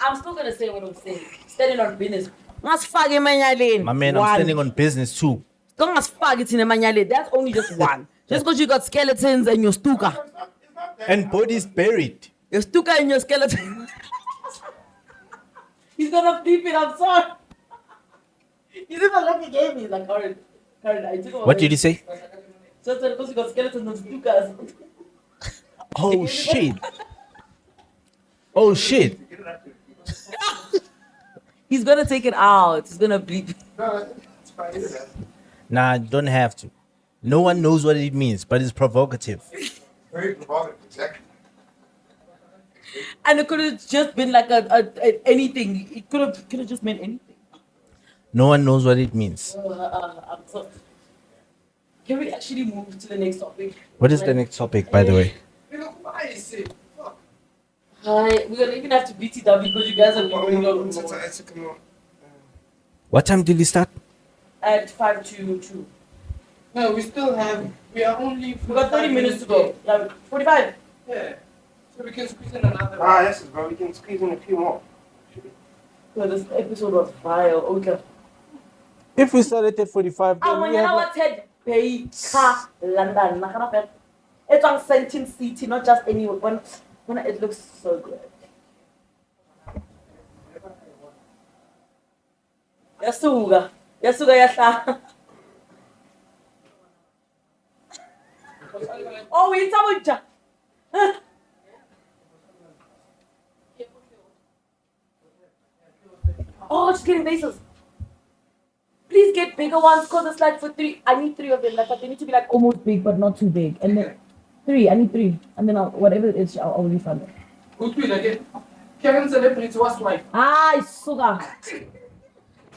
I'm still gonna say what I'm saying. Standing on business. Masifake emanyaleni. My man, I'm One. standing on business too. Don't masifake thina emanyaleni. That's only just one. Just because you got skeletons and your stuka. And bodies buried. Your stuka and your skeleton. He's gonna bleep it, I'm sorry. He's even like he gave me like Karen, I took over. What did he say? Just because you got skeletons and stukas. Oh shit. Oh shit. He's gonna take it out. He's gonna bleep. Nah, don't have to. No one knows what it means, but it's provocative. Very provocative, exactly. And it could have just been like a anything. It could have just meant anything. No one knows what it means. I'm so... Can we actually move to the next topic? What is the next topic, by the way? Hi, we're gonna even have to BTW because you guys are going on What time did we start? at 5:22. No, we are only. We got 30 minutes to go. Yeah, 45. Yeah. So we can squeeze in another. Yes, bro. We can squeeze in a few more. So this episode was fire. Okay. If we started at 45, I want to know what Ted Baker London. It's on Sentin City, not just anyone. When it looks so good. Yasuga yahla. Oh, it's a Oh, just getting vases. Please get bigger ones because it's like for 3. I need 3 of them. Like, but they need to be like almost big, but not too big. And then 3. I need 3. And then whatever it is, I'll refund it. Good win again. Karen celebrates what's wife. Ah, sugar.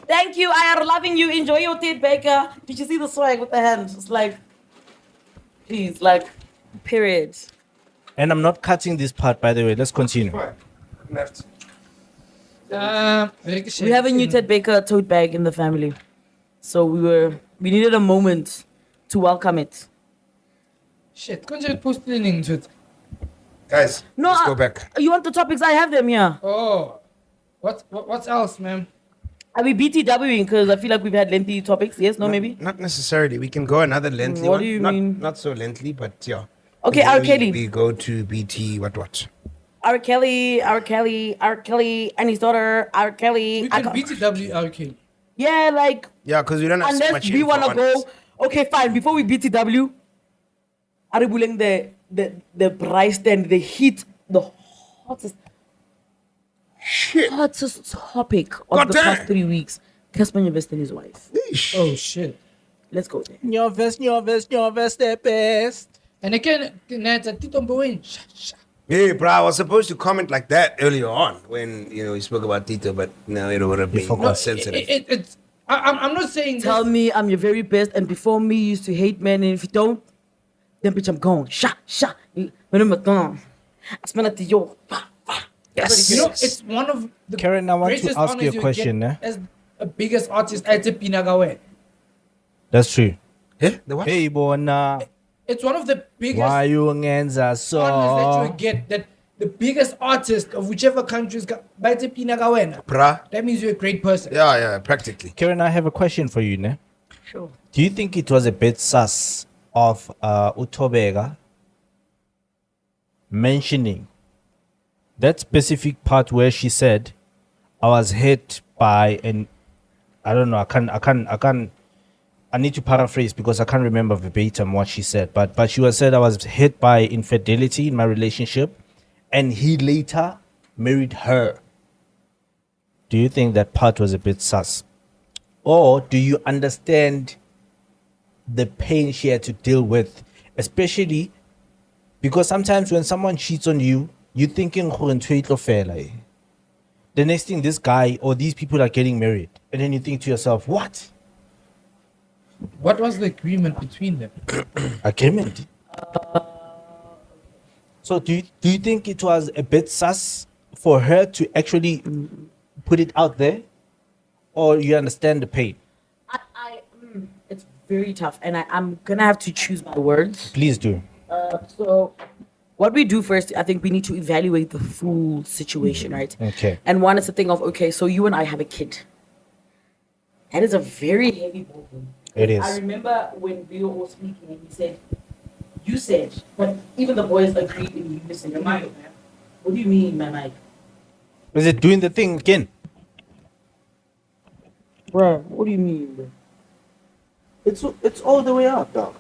Thank you. I am loving you. Enjoy your tea, Baker. Did you see the swag with the hands? It's like, please, like, period. And I'm not cutting this part, by the way. Let's continue. Left. We have a new Ted Baker tote bag in the family. So we needed a moment to welcome it. Shit, can't you post cleaning to it? Guys, No, let's go back. You want the topics? I have them here. Oh. What's else, man? Are we BTWing? Because I feel like we've had lengthy topics. Yes, no, maybe? Not necessarily. We can go another lengthy What one. do you not, mean? Not so lengthy, but yeah. Okay, And then R. Kelly. We go to BT, what? R. Kelly, and his daughter, R. Kelly. We can BTW RK. Yeah, like, Yeah, because we don't have so unless much we info want to on go. it. Okay, fine. Before we BTW, are we the price and the heat, the hottest. hottest topic of God the damn. past 3 weeks. Cassper, Nyovest and his wife. Oh shit. Let's go there. Nyovest, the best. And again, Tito Mboweni. Hey, bro, I was supposed to comment like that earlier on when, we spoke about Tito, but no, it would have been forgot. sensitive. I'm not saying Tell this. me I'm your very best, and before me you used to hate men, and if you don't, then bitch I'm gone. When I'm gone, I smell it to you. Yes. You know, it's one of the Karen, I want to greatest ask you honors a question, get eh? as the biggest artist at Pinagawe. That's true. Yeah, the what? Hey, Bona. It's one of the biggest Why you ngenza so? honors that you get, that the biggest artist of whichever country is by Pinagawe. Bruh. That means you're a great person. Yeah, practically. Karen, I have a question for you, ne? Sure. Do you think it was a bit sus of Utobega mentioning that specific part where she said, I was hit by an, I don't know, I need to paraphrase because I can't remember verbatim what she said, but she was said I was hit by infidelity in my relationship and he later married her. Do you think that part was a bit sus? Or do you understand the pain she had to deal with, especially because sometimes when someone cheats on you, you're thinking, the next thing, this guy or these people are getting married. And then you think to yourself, what? What was the agreement between them? Agreement? So do you think it was a bit sus for her to actually put it out there? Or you understand the pain? It's very tough, and I'm gonna have to choose my words. Please do. So, what we do first, I think we need to evaluate the full situation, right? Okay. And one is the thing of, okay, so you and I have a kid. That is a very heavy burden. It is. I remember when we were all speaking, and you said, but even the boys agreed in unison. Your mic, man. What do you mean, my mic? Is it doing the thing again? Bro, what do you mean, bro? It's all the way up, dog.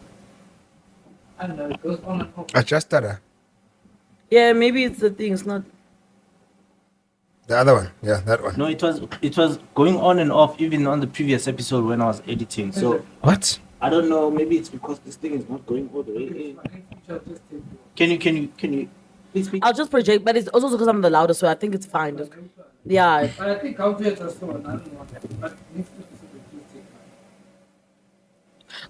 I don't know, it goes on and off. Adjust that. Yeah, maybe it's the thing. It's not. The other one. Yeah, that one. No, it was going on and off even on the previous episode when I was editing. So What? I don't know. Maybe it's because this thing is not going all the way in. Can you please speak? I'll just project, but it's also because I'm the loudest, so I think it's fine. Yeah. But I think calculators still I don't know. But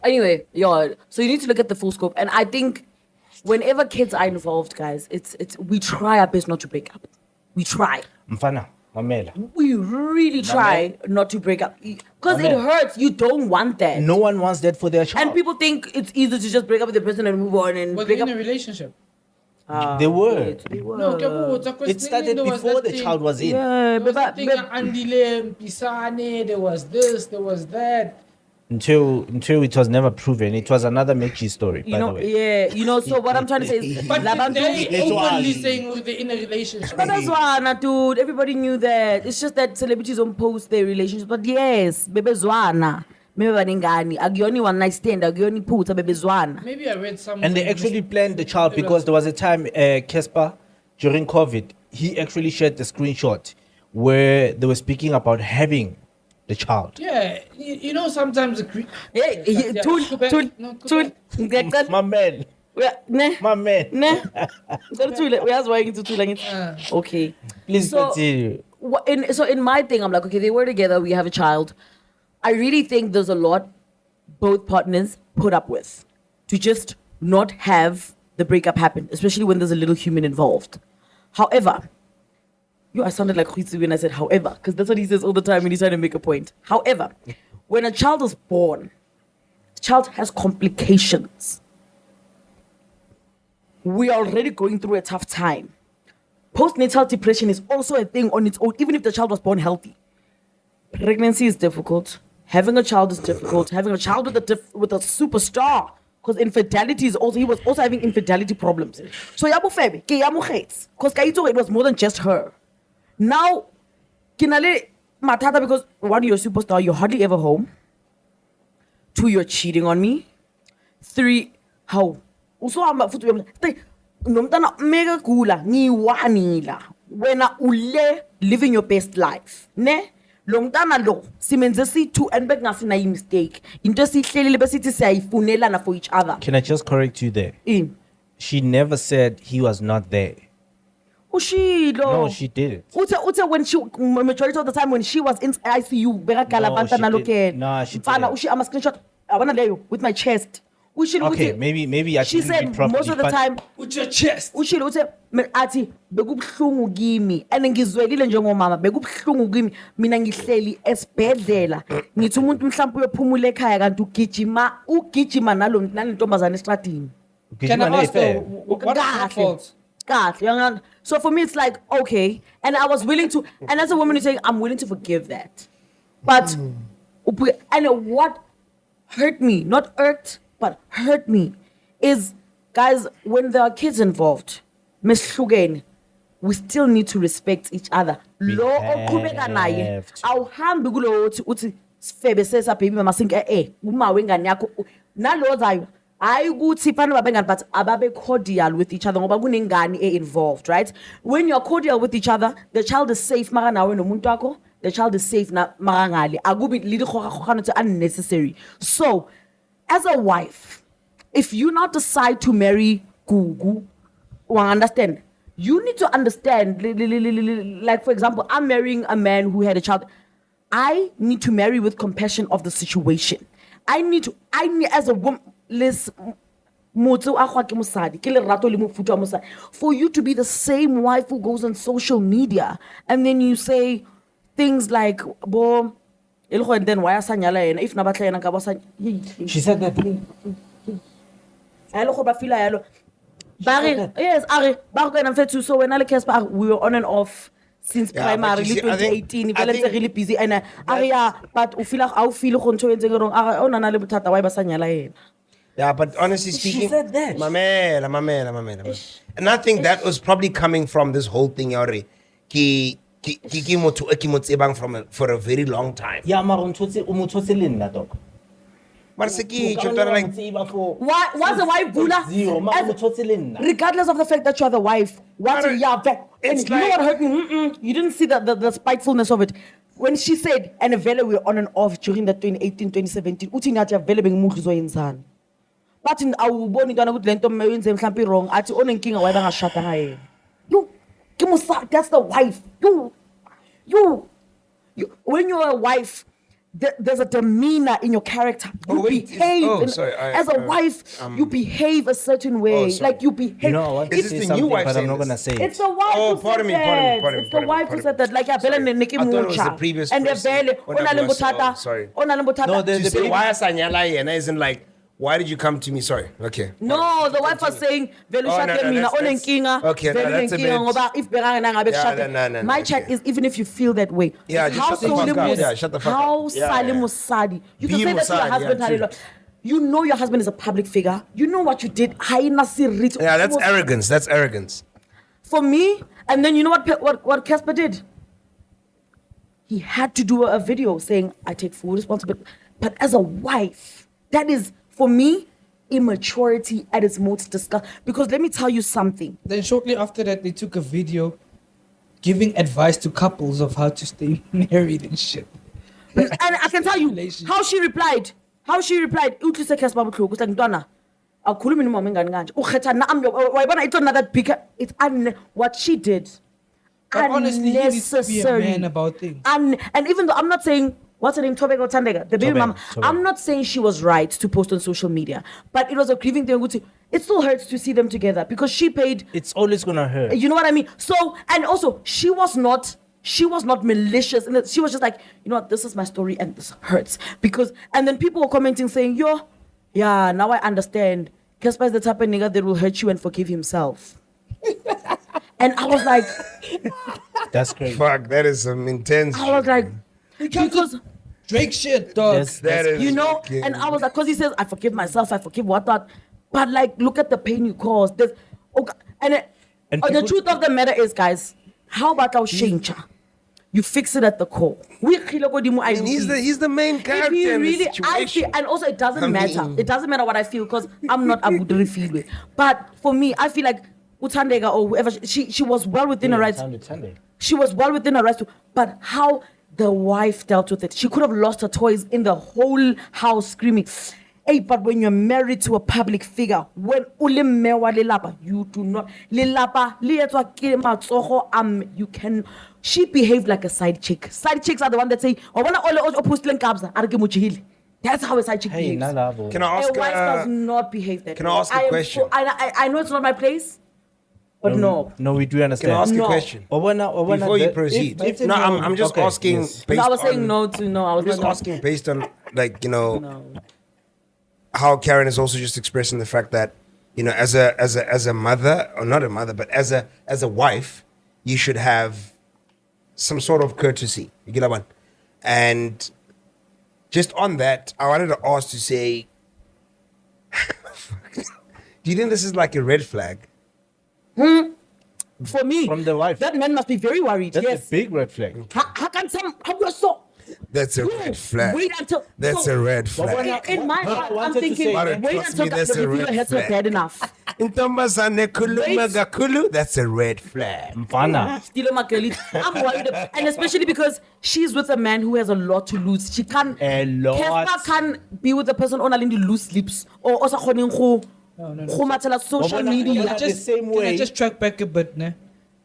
Anyway, yeah. So you need to look at the full scope, and I think whenever kids are involved, guys, it's we try our best not to break up. We try. Mfana, mamela. We really try not to break up because it Amen. hurts. You don't want that. No one wants that for their child. And people think it's easy to just break up with the person and move on and was break in up. a relationship? They were. They were. No, because It started before the child was in. Yeah, There was but, that thing Andile, Pisane, there was this, there was that. Until it was never proven. It was another MacG story, you by know, the way. yeah, you know. So what I'm trying to say is, But Labantu- they It's openly one. saying they're in a relationship. But that's why, dude. Everybody knew that. It's just that celebrities don't post their relationships. But yes, bebezwana. Maybe baningani. Agioni one night stand. Agioni puta bebezwana. Maybe I read some. And they actually planned the child because there was a time, Cassper, during COVID, he actually shared the screenshot where they were speaking about having the child. Yeah, you know, sometimes the Hey, Yeah, tun, go back. tun, No, go tun. back. My man. Ne, My man. ne. We are going to two. Okay. Please So- continue. In my thing, I'm like, okay, they were together. We have a child. I really think there's a lot both partners put up with to just not have the breakup happen, especially when there's a little human involved. However, I sounded like Khwitsi when I said however, because that's what he says all the time when he's trying to make a point. However, when a child is born, the child has complications. We are already going through a tough time. Postnatal depression is also a thing on its own, even if the child was born healthy. Pregnancy is difficult. Having a child is difficult. Having a child with a superstar, because infidelity is also, he was also having infidelity problems. So yabu febe, ke yamu hates, because it was more than just her. Now, kinale matata, because one, you're a superstar, you're hardly ever home. Two, you're cheating on me. Three, how? Also, I'm futhi nomntana mega kula ngiwanila when ule living your best life, ne? Lomtana lo, simenze si2 and bekungasina mistake. Into sihlelile besithi siyayifunelana for each other. Can I just correct you there? She never said he was not there. Ushilo. No, she didn't. Ute when she majority of the time when she was in ICU, bekakala banter naloke. No, she Fana didn't. ushi ama screenshot abana leyo with my chest. Okay, maybe I she didn't read said properly, most of the but- time With your chest. ushilo uthe athi bekubhlungu kimi and ngizwelile njengomama bekubhlungu kimi mina ngihleli esibhedlela ngithi umuntu mhlawumbe uyophumula ekhaya kanti ugijima nalentombazana estradini. Can I ask though, what are Kahle. her faults? Kahle. So for me it's like okay, and I was willing to, and as a woman you say I'm willing to forgive that, but and what hurt me, not irked but hurt me, is guys when there are kids involved, Miss Shugane, we still need to respect each other. Lo oqhubeka naye have to. awuhambi kulo uthi sifebe sesa baby mama sinke uma wengane yakho nalo zayo hayi ukuthi fana babengani but ababe cordial with each other ngoba kunengane involved, right? When you're cordial with each other, the child is safe mara nawe nomuntu wakho, the child is safe na mara ngale akubi lili khokha to unnecessary. So as a wife, if you not decide to marry Gugu, understand, you need to understand, like for example, I'm marrying a man who had a child. I need to marry with compassion of the situation. I need as a woman, for you to be the same wife who goes on social media and then you say things like, bo, and then why if She said that. yes, so when I Cassper, we were on and off since Yeah, primary, but you see, I think- 2018. I think- Really busy, and but I feel wrong. Yeah, but honestly speaking, said that. Mamela. And I think that was probably coming from this whole thing already. For a very long time. Yeah, umutotsi linda dog. But like, Why was the wife Bula? Regardless of the fact that you are the wife, what Mara, and it's you know like- what hurt me? You didn't see the spitefulness of it. When she said, and Vele we were on and off during the 2018, 2017, uthi ngathi Vele bengimuhlizo yenzani. But in awuboni kana ukuthi lento mayenze mhlambi wrong, athi onenkinga why bangashada ngaye. That's the wife. You when you're a wife, there's a demeanor in your character. You behave as a wife. You behave a certain way. Like you behave. You know, I want to Is say this the new something, wife but I'm saying not gonna this? say It's it. the wife Oh, who pardon said me, that. pardon me. It's the wife who said that. Like I Sorry. and Nikki I thought it was the Mucha. previous And person. Vele, When I Ona was- Lembutata. oh, sorry. Ona Lembutata. No, to say the why Asanyala and isn't like, why did you come to me? Sorry. Okay. No, the wife was saying, "Vele Oh, no, shate no, mina that's- onenkinga, okay, no, vele that's a unenkinga bit- ngoba if beranga ngabe Yeah, kushate." no, My okay. chat is even if you feel that way. Yeah, just how shut the fuck up. Solimus- Yeah, shut the fuck up. How Yeah, Salim yeah. Musadi. You Be can say that to your Musadi, husband, yeah, Halilo. You know your husband is a public figure. You know what you did. Haina sirrit. Yeah, that's arrogance. That's arrogance. For me, and then you know what Cassper did? He had to do a video saying, I take full responsibility. But as a wife, that is, for me, immaturity at its most disgusting. Because let me tell you something. Then shortly after that, they took a video giving advice to couples of how to stay married and shit. And I can tell you Relationship. how she replied. Utlise Cassper buhlungu like Ntwana. Awukhulumi nomama engane kanje. Ukhetha nami wayibona it's another picture. It's what she did. But honestly, he needs to be a Unnecessary. man about things. And even though I'm not saying what's her name, Tobego Tandega, the baby Tobeng, mama, Tobeng. I'm not saying she was right to post on social media, but it was a grieving thing. It still hurts to see them together because she paid. It's always gonna hurt. You know what I mean? So, and also she was not malicious, and she was just like, you know what, this is my story and this hurts because. And then people were commenting saying, yeah, now I understand. Cassper is the type of nigga that will hurt you and forgive himself. And I was like, That's crazy. Fuck, that is some intense. I was like, because. Drake shit, dog. That is You know, fucking- and I was like, because he says, I forgive myself, I forgive what not. But like, look at the pain you caused. And the people- truth of the matter is, guys, how about our shincha? You fix it at the core. And he's the main character If you in really, the situation. and also it doesn't I matter. mean- It doesn't matter what I feel because I'm not a good feel with. But for me, I feel like Utandega or whoever, she was well within her rights. She was well within her rights, but how the wife dealt with it. She could have lost her toys in the whole house screaming. Hey, but when you're married to a public figure, when ulimewa lelapa, you do not lelapa lietwa matsogo you can. She behaved like a side chick. Side chicks are the one that say, "Oh, when all opposed kabza, arke muchihili." That's how a side chick behaves. Can I ask? A wife does not behave that Can way. I ask a question? I know it's not my place, but no. No, we do understand. Can I ask No. a question? Before Before you proceed. No, I'm just Okay, asking. yes. Based No, I was saying on- no to no. I was I'm just not. asking based on like No. how Karen is also just expressing the fact that as a mother, or not a mother, but as a wife, you should have some sort of courtesy. You get that one? And just on that, I wanted to ask to say, do you think this is like a red flag? For me, From the wife. that man must be very worried. That's yes. a big red flag. How can some? How you so? That's a red flag. Wait until. That's so, a red flag. In my What I heart, I'm wanted to thinking, say, But wait trust until me, the that's a revealer red hits her flag. bad enough. Intombazane khuluma Wait. kakhulu, that's a red flag. Mfana. Still Makeli. I'm worried, and especially because she's with a man who has a lot to lose. She can't. A lot. Cassper can't be with a person on a loose lips or also kgoning go mathela social But when I- media. when I- the same Can I way- just track back a bit, ne?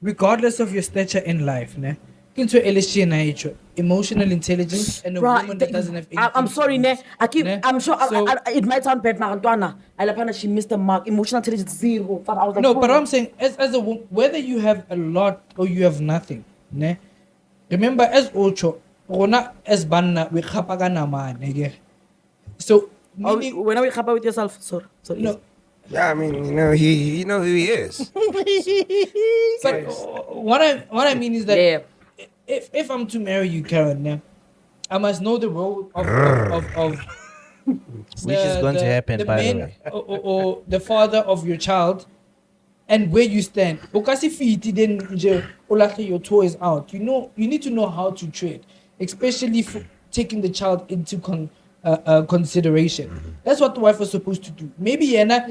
Regardless of your stature in life, ne? Into LSG na emotional intelligence and a Bruh, woman that doesn't have I'm anything sorry, to ne. lose, ne? I'm sure So- it might sound bad, Narantwana. She missed the mark. Emotional intelligence zero. But I was like, No, but oh. I'm saying as a woman, whether you have a lot or you have nothing, ne? Remember, as Ocho, Rona as Banna, we khapagana man, nigga. So Oh, meaning, when are we happy with yourself? Sorry. no, Yeah, I mean, you know who he is. but what I mean is that Yeah. if I'm to marry you, Karen, ne, I must know the role of Which is going to happen, by the man way. or the father of your child, and where you stand. Because if you didn't your toys out, you need to know how to trade, especially for taking the child into consideration. That's what the wife was supposed to do. Maybe Yana,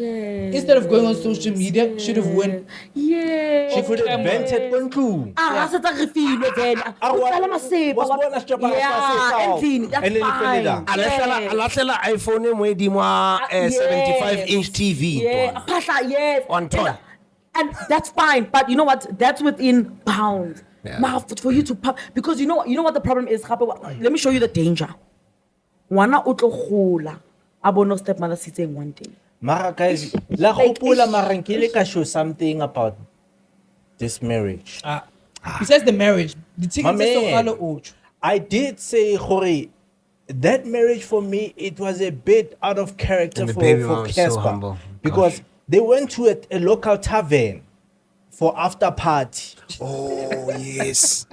instead of going on social media, should have went. Yeah. She could have vented on clue. Ah, sa tsa re filwe then. Uqala masepa, was born as Jabba, Yeah, endlini. That's and then he fell fine. down. Yeah. Alahlela iPhone mwedimwa Yes. 75-inch TV. Yeah, ntwana. Pasha, yes. On top. And that's fine, but you know what? That's within bounds. Yeah. Ma, for you to because you know what the problem is. Let me show you the danger. Wana utlo gola, abono stepmother sitting one day. Mara guys, la hopola mara nkile ka show something about this marriage. Besides the marriage, the thing My is man. so Ocho. I did say, Jorge, that marriage for me, it was a bit out of character And the for baby mom was so Cassper. humble. Because they went to a local tavern for after party. Oh, yes.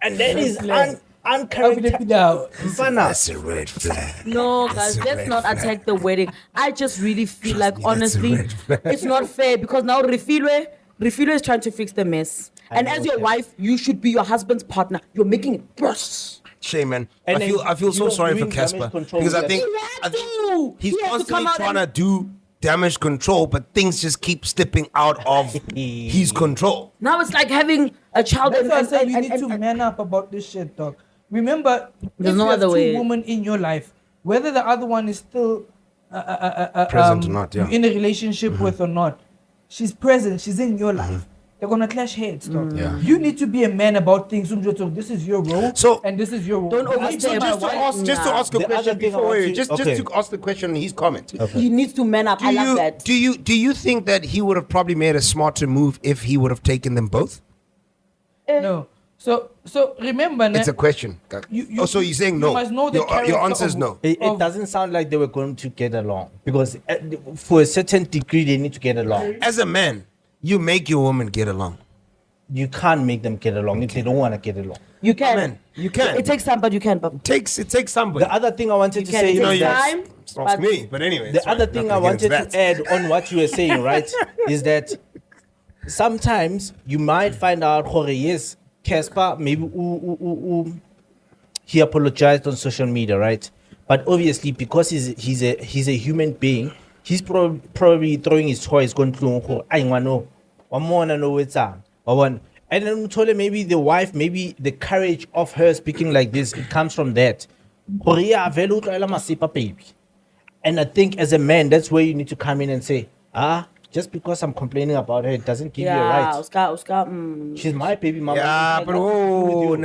And that is How uncharacteristic. Mfana. That's a red flag. No, That's guys, a let's red not flag. attack the wedding. I just really feel like, me, that's a honestly, red flag. it's not fair because now Refilwe is trying to fix the mess. And as your wife, you should be your husband's partner. You're making it worse. Shame, man. And I feel so sorry for doing damage Cassper control because I with think He had to. he's He had to constantly come out trying to and- do damage control, but things just keep slipping out of his control. Now it's like having a child That's and, why I and, said and, you need and- to and- man up about this shit, dog. Remember, There's if no you have other two way. women in your life, whether the other one is still Present or not, yeah. you're in a relationship with or not, she's present, she's in your life. They're gonna clash heads, dog. Yeah. You need to be a man about things. This is your role, So- and this is your role. Don't I overstep. told So my just to wife- ask a The other question thing I before want we to- just okay. to ask the question in his comment. he needs to man up. I love that. Do you think that he would have probably made a smarter move if he would have taken them both? No. So remember, It's a question. So you're saying no? You must know the Your character answer is of- no. It of- doesn't sound like they were going to get along because for a certain degree they need to get along. As a man, you make your woman get along. You can't make them get along if they don't want to get along. You can. Amen. You can. It takes time, but you can. But It takes somebody. The other thing I wanted to can. say It is takes that time. It's not me, but anyway. the other thing I wanted to add on what you were saying, right, is that sometimes you might find out, Jorge, yes, Cassper, maybe he apologized on social media, right? But obviously, because he's a human being, he's probably throwing his toys, going to I want to one more and know it's on. And then told her maybe the wife, maybe the courage of her speaking like this, it comes from that. Baby. And I think as a man, that's where you need to come in and say, just because I'm complaining about her, it doesn't give you a right. She's my baby mama. Yeah, but no.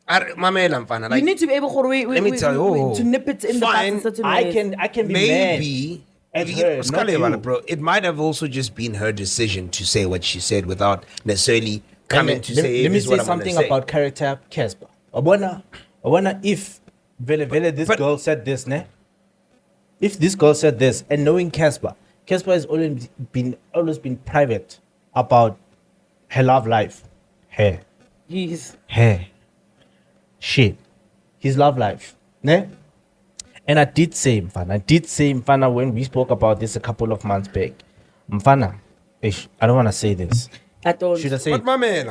Like, you need to be able let me tell you, to nip it in fine, the certain ways. I can be maybe mad at her, not you. bro. It might have also just been her decision to say what she said without necessarily coming to say. Let me "This is what say I'm gonna something say." about character, Cassper. I wonder if this girl said this, ne? If this girl said this, and knowing Cassper has always been private about her love life, her shit, his love life, ne? And I did say Mfana when we spoke about this a couple of months back. Mfana, I don't want to say this. Should I say But it? my man,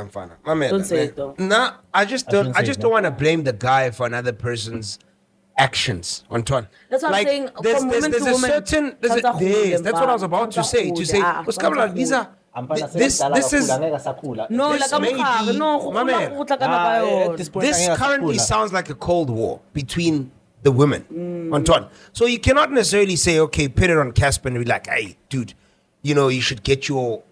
Don't say it, though. Nah, I just don't shouldn't want to blame the guy for another person's actions. Antoine. That's what I'm saying, from woman to woman, That's what I was about to say. Because these are. This is. No, This like may be- my man. At this point, This I currently think sounds like a cold war between the women, Antoine. So you cannot necessarily say, okay, put it on Cassper and be like, hey, dude, you should get your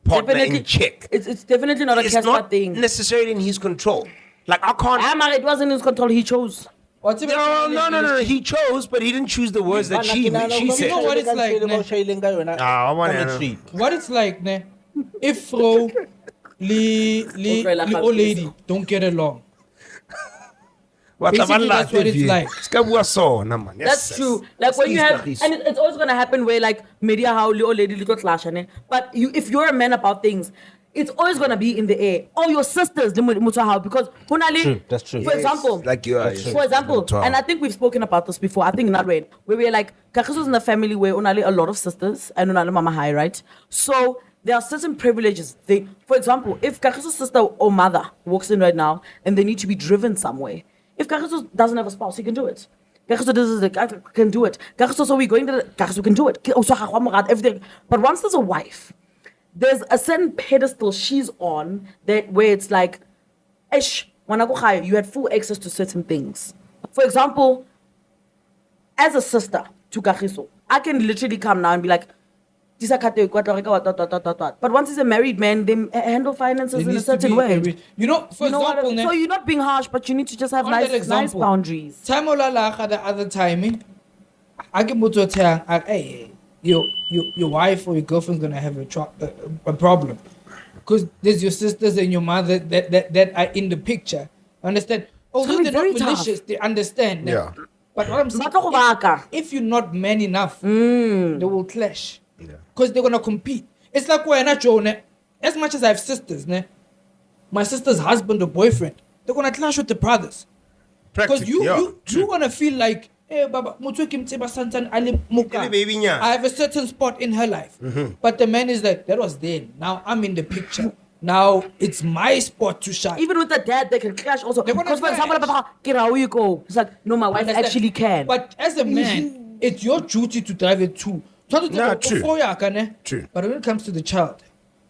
partner in check. It's definitely not a It's Cassper not thing. necessarily in his control. Like, I can't. It wasn't in his control. He chose. No. He chose, but he didn't choose the words that she said. You know what it's like, I want to. What it's like, ne? If Fro, the old lady don't get along. Basically, that's what it's like. That's true. Like when you have, and it's always gonna happen where like media how little lady little clash, but if you're a man about things, it's always gonna be in the air. Or your sisters, because True, that's true. For example, Like you are. for example, and I think we've spoken about this before. I think not where we're like Kagiso's in a family where only a lot of sisters and only mama high, right? So there are certain privileges. For example, if Kagiso's sister or mother walks in right now and they need to be driven somewhere, if Kagiso doesn't have a spouse, he can do it. Kagiso can do it. Kagiso, so we're going to Kagiso can do it. Everything. But once there's a wife, there's a certain pedestal she's on that where it's like, you had full access to certain things. For example, as a sister to Kagiso, I can literally come now and be like, but once he's a married man, they handle finances in a certain way. For example, So you're not being harsh, but you need to just have On that nice example, boundaries. Time the other time, I can put to tell, hey, your wife or your girlfriend's gonna have a problem, because there's your sisters and your mother that are in the picture. Understand? Although they're not very tough. malicious, they understand. Yeah. But what I'm saying, if you're not man enough, they will clash. Because they're gonna compete. It's like when I Joe, as much as I have sisters, my sister's husband or boyfriend, they're gonna clash with the brothers. Because you're gonna feel like, hey, Baba, I have a certain spot in her life. But the man is like, that was then. Now I'm in the picture. Now it's my spot to shine. Even with the dad, they can clash also. They're gonna Because for example, clash. you go. It's like, no, my wife Understand? actually can. But as a man, it's your duty to drive it too. True. True. But when it comes to the child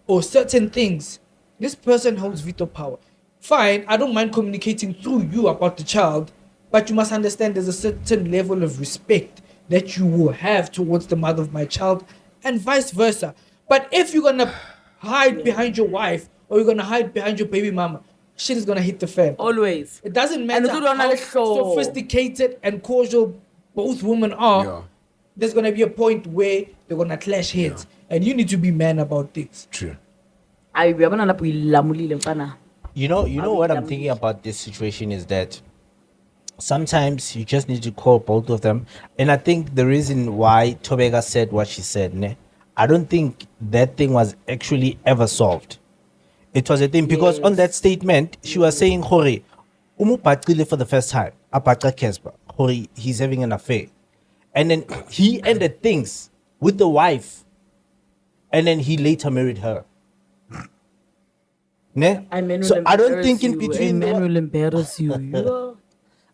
or certain things, this person holds veto power. Fine, I don't mind communicating through you about the child, but you must understand there's a certain level of respect that you will have towards the mother of my child and vice versa. But if you're going to hide behind your wife or you're going to hide behind your baby mama, shit is going to hit the fan. Always. It doesn't matter And how sophisticated and cordial both women are. Yeah. There's going to be a point where they're going to clash heads. And you need to be man about things. True. You know what I'm thinking about this situation is that sometimes you just need to call both of them. And I think the reason why Tobega said what she said, I don't think that thing was actually ever solved. It was a thing because on that statement, she was saying, Hori, Umupatrile for the first time, Apatra Cassper, Hori, he's having an affair. And then he ended things with the wife. And then he later married her. So I don't think in between men will embarrass you.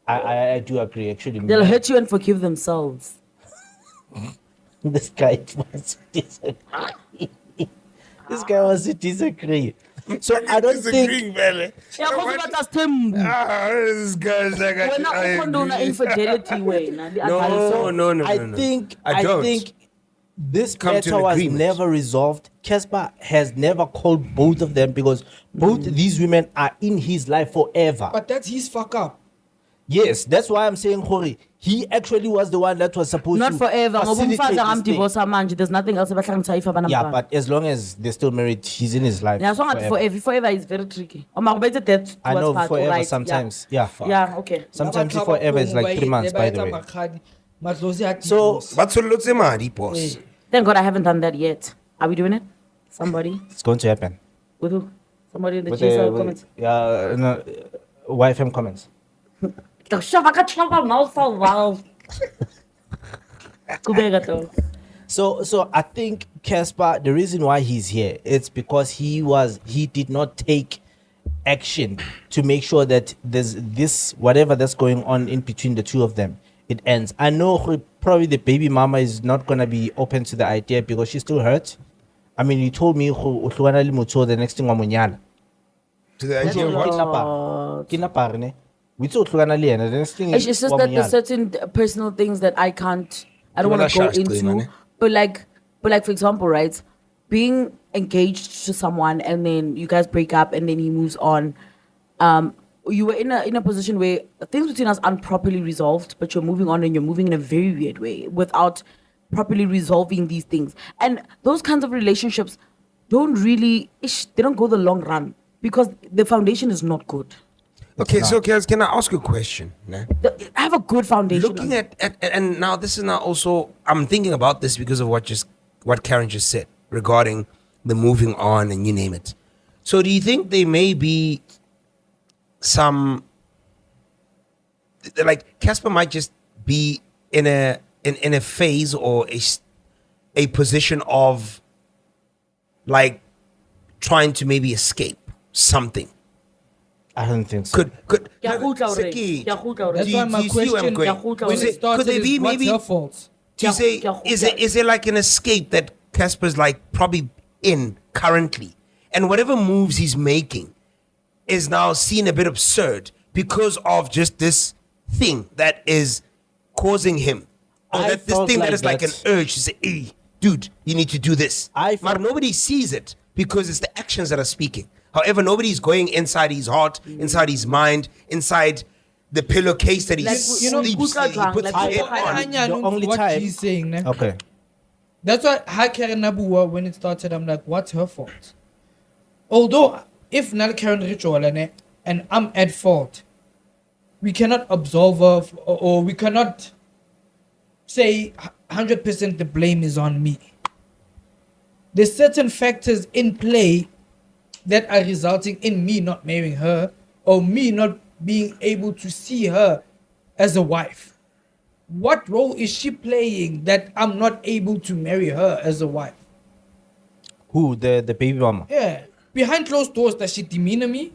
I do agree actually. They'll hurt you and forgive themselves. This guy was This guy wants to disagree. So I don't think. man. Yeah, because what does Tim? This guy's like When I condone infidelity way, no. I think this Come to matter an was agreement. never resolved. Cassper has never called both of them because both these women are in his life forever. But that's his fuck up. Yes, that's why I'm saying Hori. He actually was the one that was supposed Not to forever. Ngoba facilitate umfazi this thing. angamdivorce manje. There's nothing else abahlanganisa if abanamntwana. Yeah, but as long as they're still married, he's in his life. Yeah, so forever is very tricky. Makubethe death I know towards part, forever right? sometimes. Yeah. Yeah, okay. Sometimes if forever is like 3 months, by the way. So But so madi, boss. Thank God I haven't done that yet. Are we doing it? Somebody? it's going to happen. With who? Somebody in the With GSL comments. yeah, no, YFM comments. Shove a mouth for a while. Kubeka though. So I think Cassper, the reason why he's here, it's because he did not take action to make sure that there's this whatever that's going on in between the two of them, it ends. I know probably the baby mama is not gonna be open to the idea because she's still hurt. I mean, you told me the next thing To the idea of what? the next thing It's just that there's certain personal things that I don't want to go into. But like for example, right? Being engaged to someone and then you guys break up and then he moves on. You were in a position where things between us aren't properly resolved, but you're moving on and you're moving in a very weird way without properly resolving these things. And those kinds of relationships don't really, they don't go the long run because the foundation is not good. Okay, so can I ask you a question? Nah? I have a good foundation. Looking at and now this is now also I'm thinking about this because of what Karen just said regarding the moving on and you name it. So do you think there may be some like Cassper might just be in a phase or a position of like trying to maybe escape something? I don't think so. Could Seki. That's why my do you see where I'm question going? When Is it it- started could there is be what's maybe her fault? do you say is it like an escape that Casper's like probably in currently, and whatever moves he's making is now seen a bit absurd because of just this thing that is causing him, or I that this felt thing that like is like an that- urge to say, "Hey, dude, you need to do this." I But felt- nobody sees it because it's the actions that are speaking. However, nobody's going inside his heart, inside his mind, inside the pillowcase that he Like, sleeps. you know, he puts like, his head on. The only what time- she's saying. Ne? Okay. That's why Karen Nabua, when it started, I'm like, what's her fault? Although, if not Karen Ritual and I'm at fault, we cannot absolve her or we cannot say 100% the blame is on me. There's certain factors in play that are resulting in me not marrying her or me not being able to see her as a wife. What role is she playing that I'm not able to marry her as a wife? Who? The baby mama? Yeah. Behind closed doors, does she demeanor me?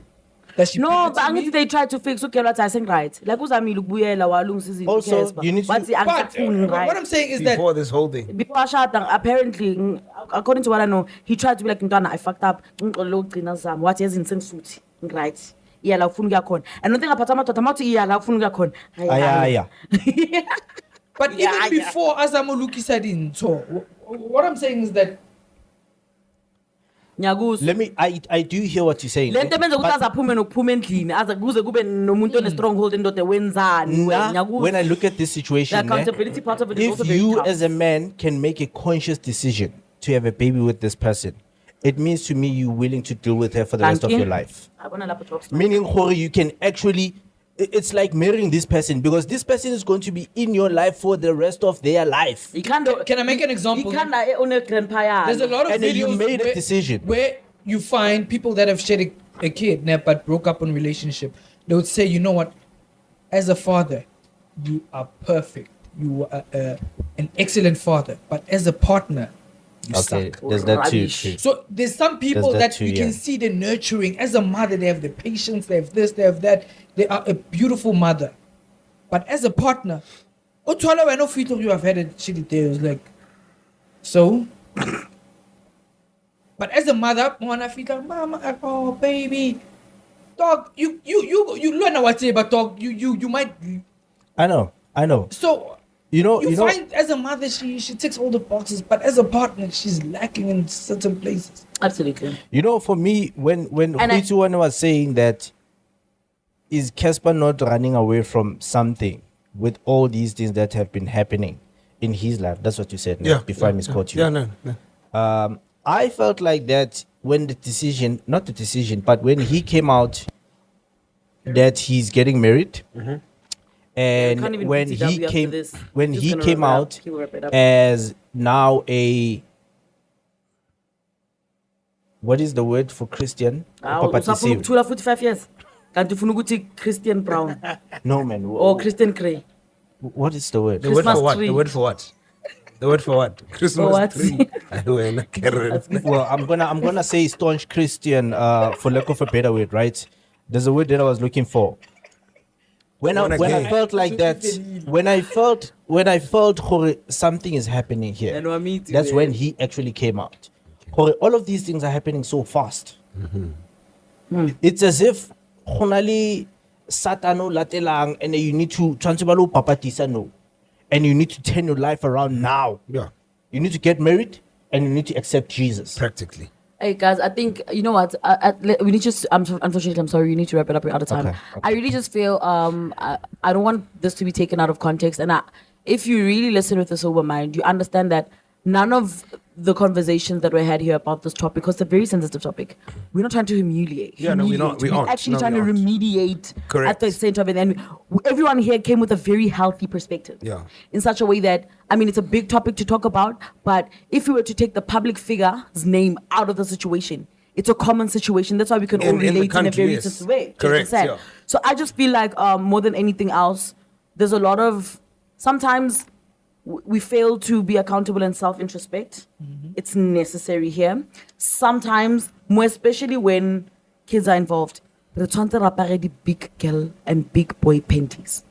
Does she No, belittle but me? angithi they try to fix okay what I saying right. Like uzamile ukubuyela walungisa izinto Also, Casper. you need to- But But what I'm saying is that Before this whole thing. before Ashata, apparently, according to what I know, he tried to be like, Ntwana, I fucked up. What is in Sensuti? Right. Yeah, la ufuna ukuya khona. And nothing apart from yeah, la ufuna ukuya khona. Aya. but Yeah, even yeah. before Azamuluki said in so what I'm saying is that Nyagusu. Let me. I do hear what you're saying. Le nto emenza ukuthi But azaphume nokuphume endlini aze kuze kube nomuntu one-stronghold endoda wenzani nah, Nyagusu. when I look at this The situation, accountability part of it is if also very you tough. as a man can make a conscious decision to have a baby with this person, it means to me you're willing to deal with her for the rest of Thank your you. life. I wanna lap it up. Meaning, Hori, you can actually. It's like marrying this person because this person is going to be in your life for the rest of their life. You can't Can I make an example? You can't own a grandpa. there's a lot of And then you videos made a where, decision. where you find people that have shared a kid but broke up in relationship. They would say, you know what, as a father, you are perfect. You are an excellent father. But as a partner, you Okay, suck. there's that too. Rubbish. too. So there's some people There's that that too, you yeah. can see the nurturing. As a mother, they have the patience, they have this, they have that. They are a beautiful mother. But as a partner, Otwala, I know Fito, you have had a shitty day. It was like, so But as a mother, wanna feel like, mama, oh baby, dog, you learn what say, but dog, you might. I know. So You know, find as a mother, she ticks all the boxes, but as a partner, she's lacking in certain places. Absolutely. You know, for me, when Tito was saying that, is Cassper not running away from something with all these things that have been happening in his life? That's what you said. Yeah. Before I misquote you. Yeah, no. I felt like that when not the decision, but when he came out that he's getting married, can't and even when put it up he after came this. when Just he gonna came wrap it up. out He'll wrap it up. as now a, what is the word for Christian? Papa Usafuna Tisiwe. ukuthula 45 years. Kanti ufuna ukuthi Christian Brown No, man. or Christian Grey. What is the word? The word Christmas for what? tree. The word for what? The word for what? Christmas what? tree. Wena, Karen. Well, I'm gonna say staunch Christian, for lack of a better word, right? There's a word that I was looking for. When I felt like that, when I felt gore, something is happening here. And wa me too, That's yeah. when he actually came out. Gore, all of these things are happening so fast. It's as if khonali satano latelang, and you need to transibalo papatisa no, and you need to turn your life around now. Yeah, You need to get married, and you need to accept Jesus. practically. Hey guys, I think you know what. We need to. Unfortunately, I'm sorry. You need to wrap it up. We're out of time. Okay. I really just feel I don't want this to be taken out of context. And if you really listen with a sober mind, you understand that none of the conversations that we had here about this topic, because it's a very sensitive topic, we're not trying to humiliate. Yeah, no, we're not. We We're aren't. actually No, trying we to aren't. remediate Correct. at the center of it. And everyone here came with a very healthy perspective. Yeah. In such a way that, I mean, it's a big topic to talk about, but if we were to take the public figure's name out of the situation, it's a common situation. That's why we can all In the relate in a country, very yes. sensitive way. Correct, 100%. yeah. So I just feel like more than anything else, there's a lot of, sometimes we fail to be accountable and self-introspect. It's necessary here. Sometimes, more especially when kids are involved, the big girl and big boy panties.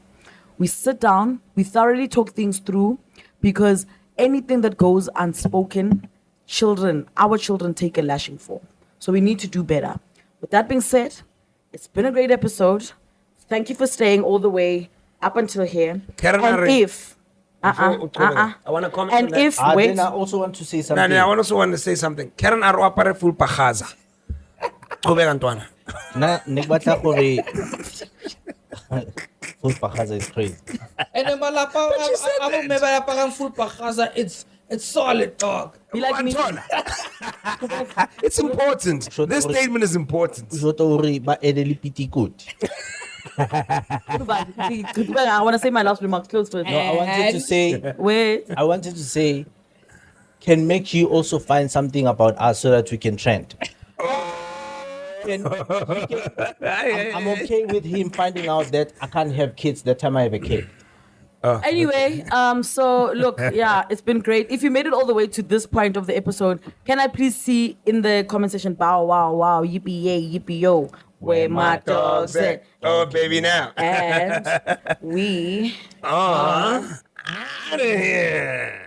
We sit down, we thoroughly talk things through, because anything that goes unspoken, our children take a lashing for. So we need to do better. With that being said, it's been a great episode. Thank you for staying all the way up until here. Karen, And if I want to comment on and that. if wait, Then I also want to say No, something. no, I also want to say something. Karen a apare full pajaza. Go back, Antoine. Na negbata gore full pajaza is crazy. And then malapa, I'm a full pajaza. It's solid, dog. be like me. Antoine. It's important. Sure, This sorry. statement is important. Joto gore ba edeli piti good. I want to say my last remarks. Close first. No, I wanted to say, can MacG also find something about us so that we can trend? I'm okay with him finding out that I can't have kids that time I have a kid. Anyway, so look, yeah, it's been great. If you made it all the way to this point of the episode, can I please see in the comment section, bow, wow, wow, yippee, yay, yippee, yo, where my dogs at? Oh, baby, now. And we Out of here.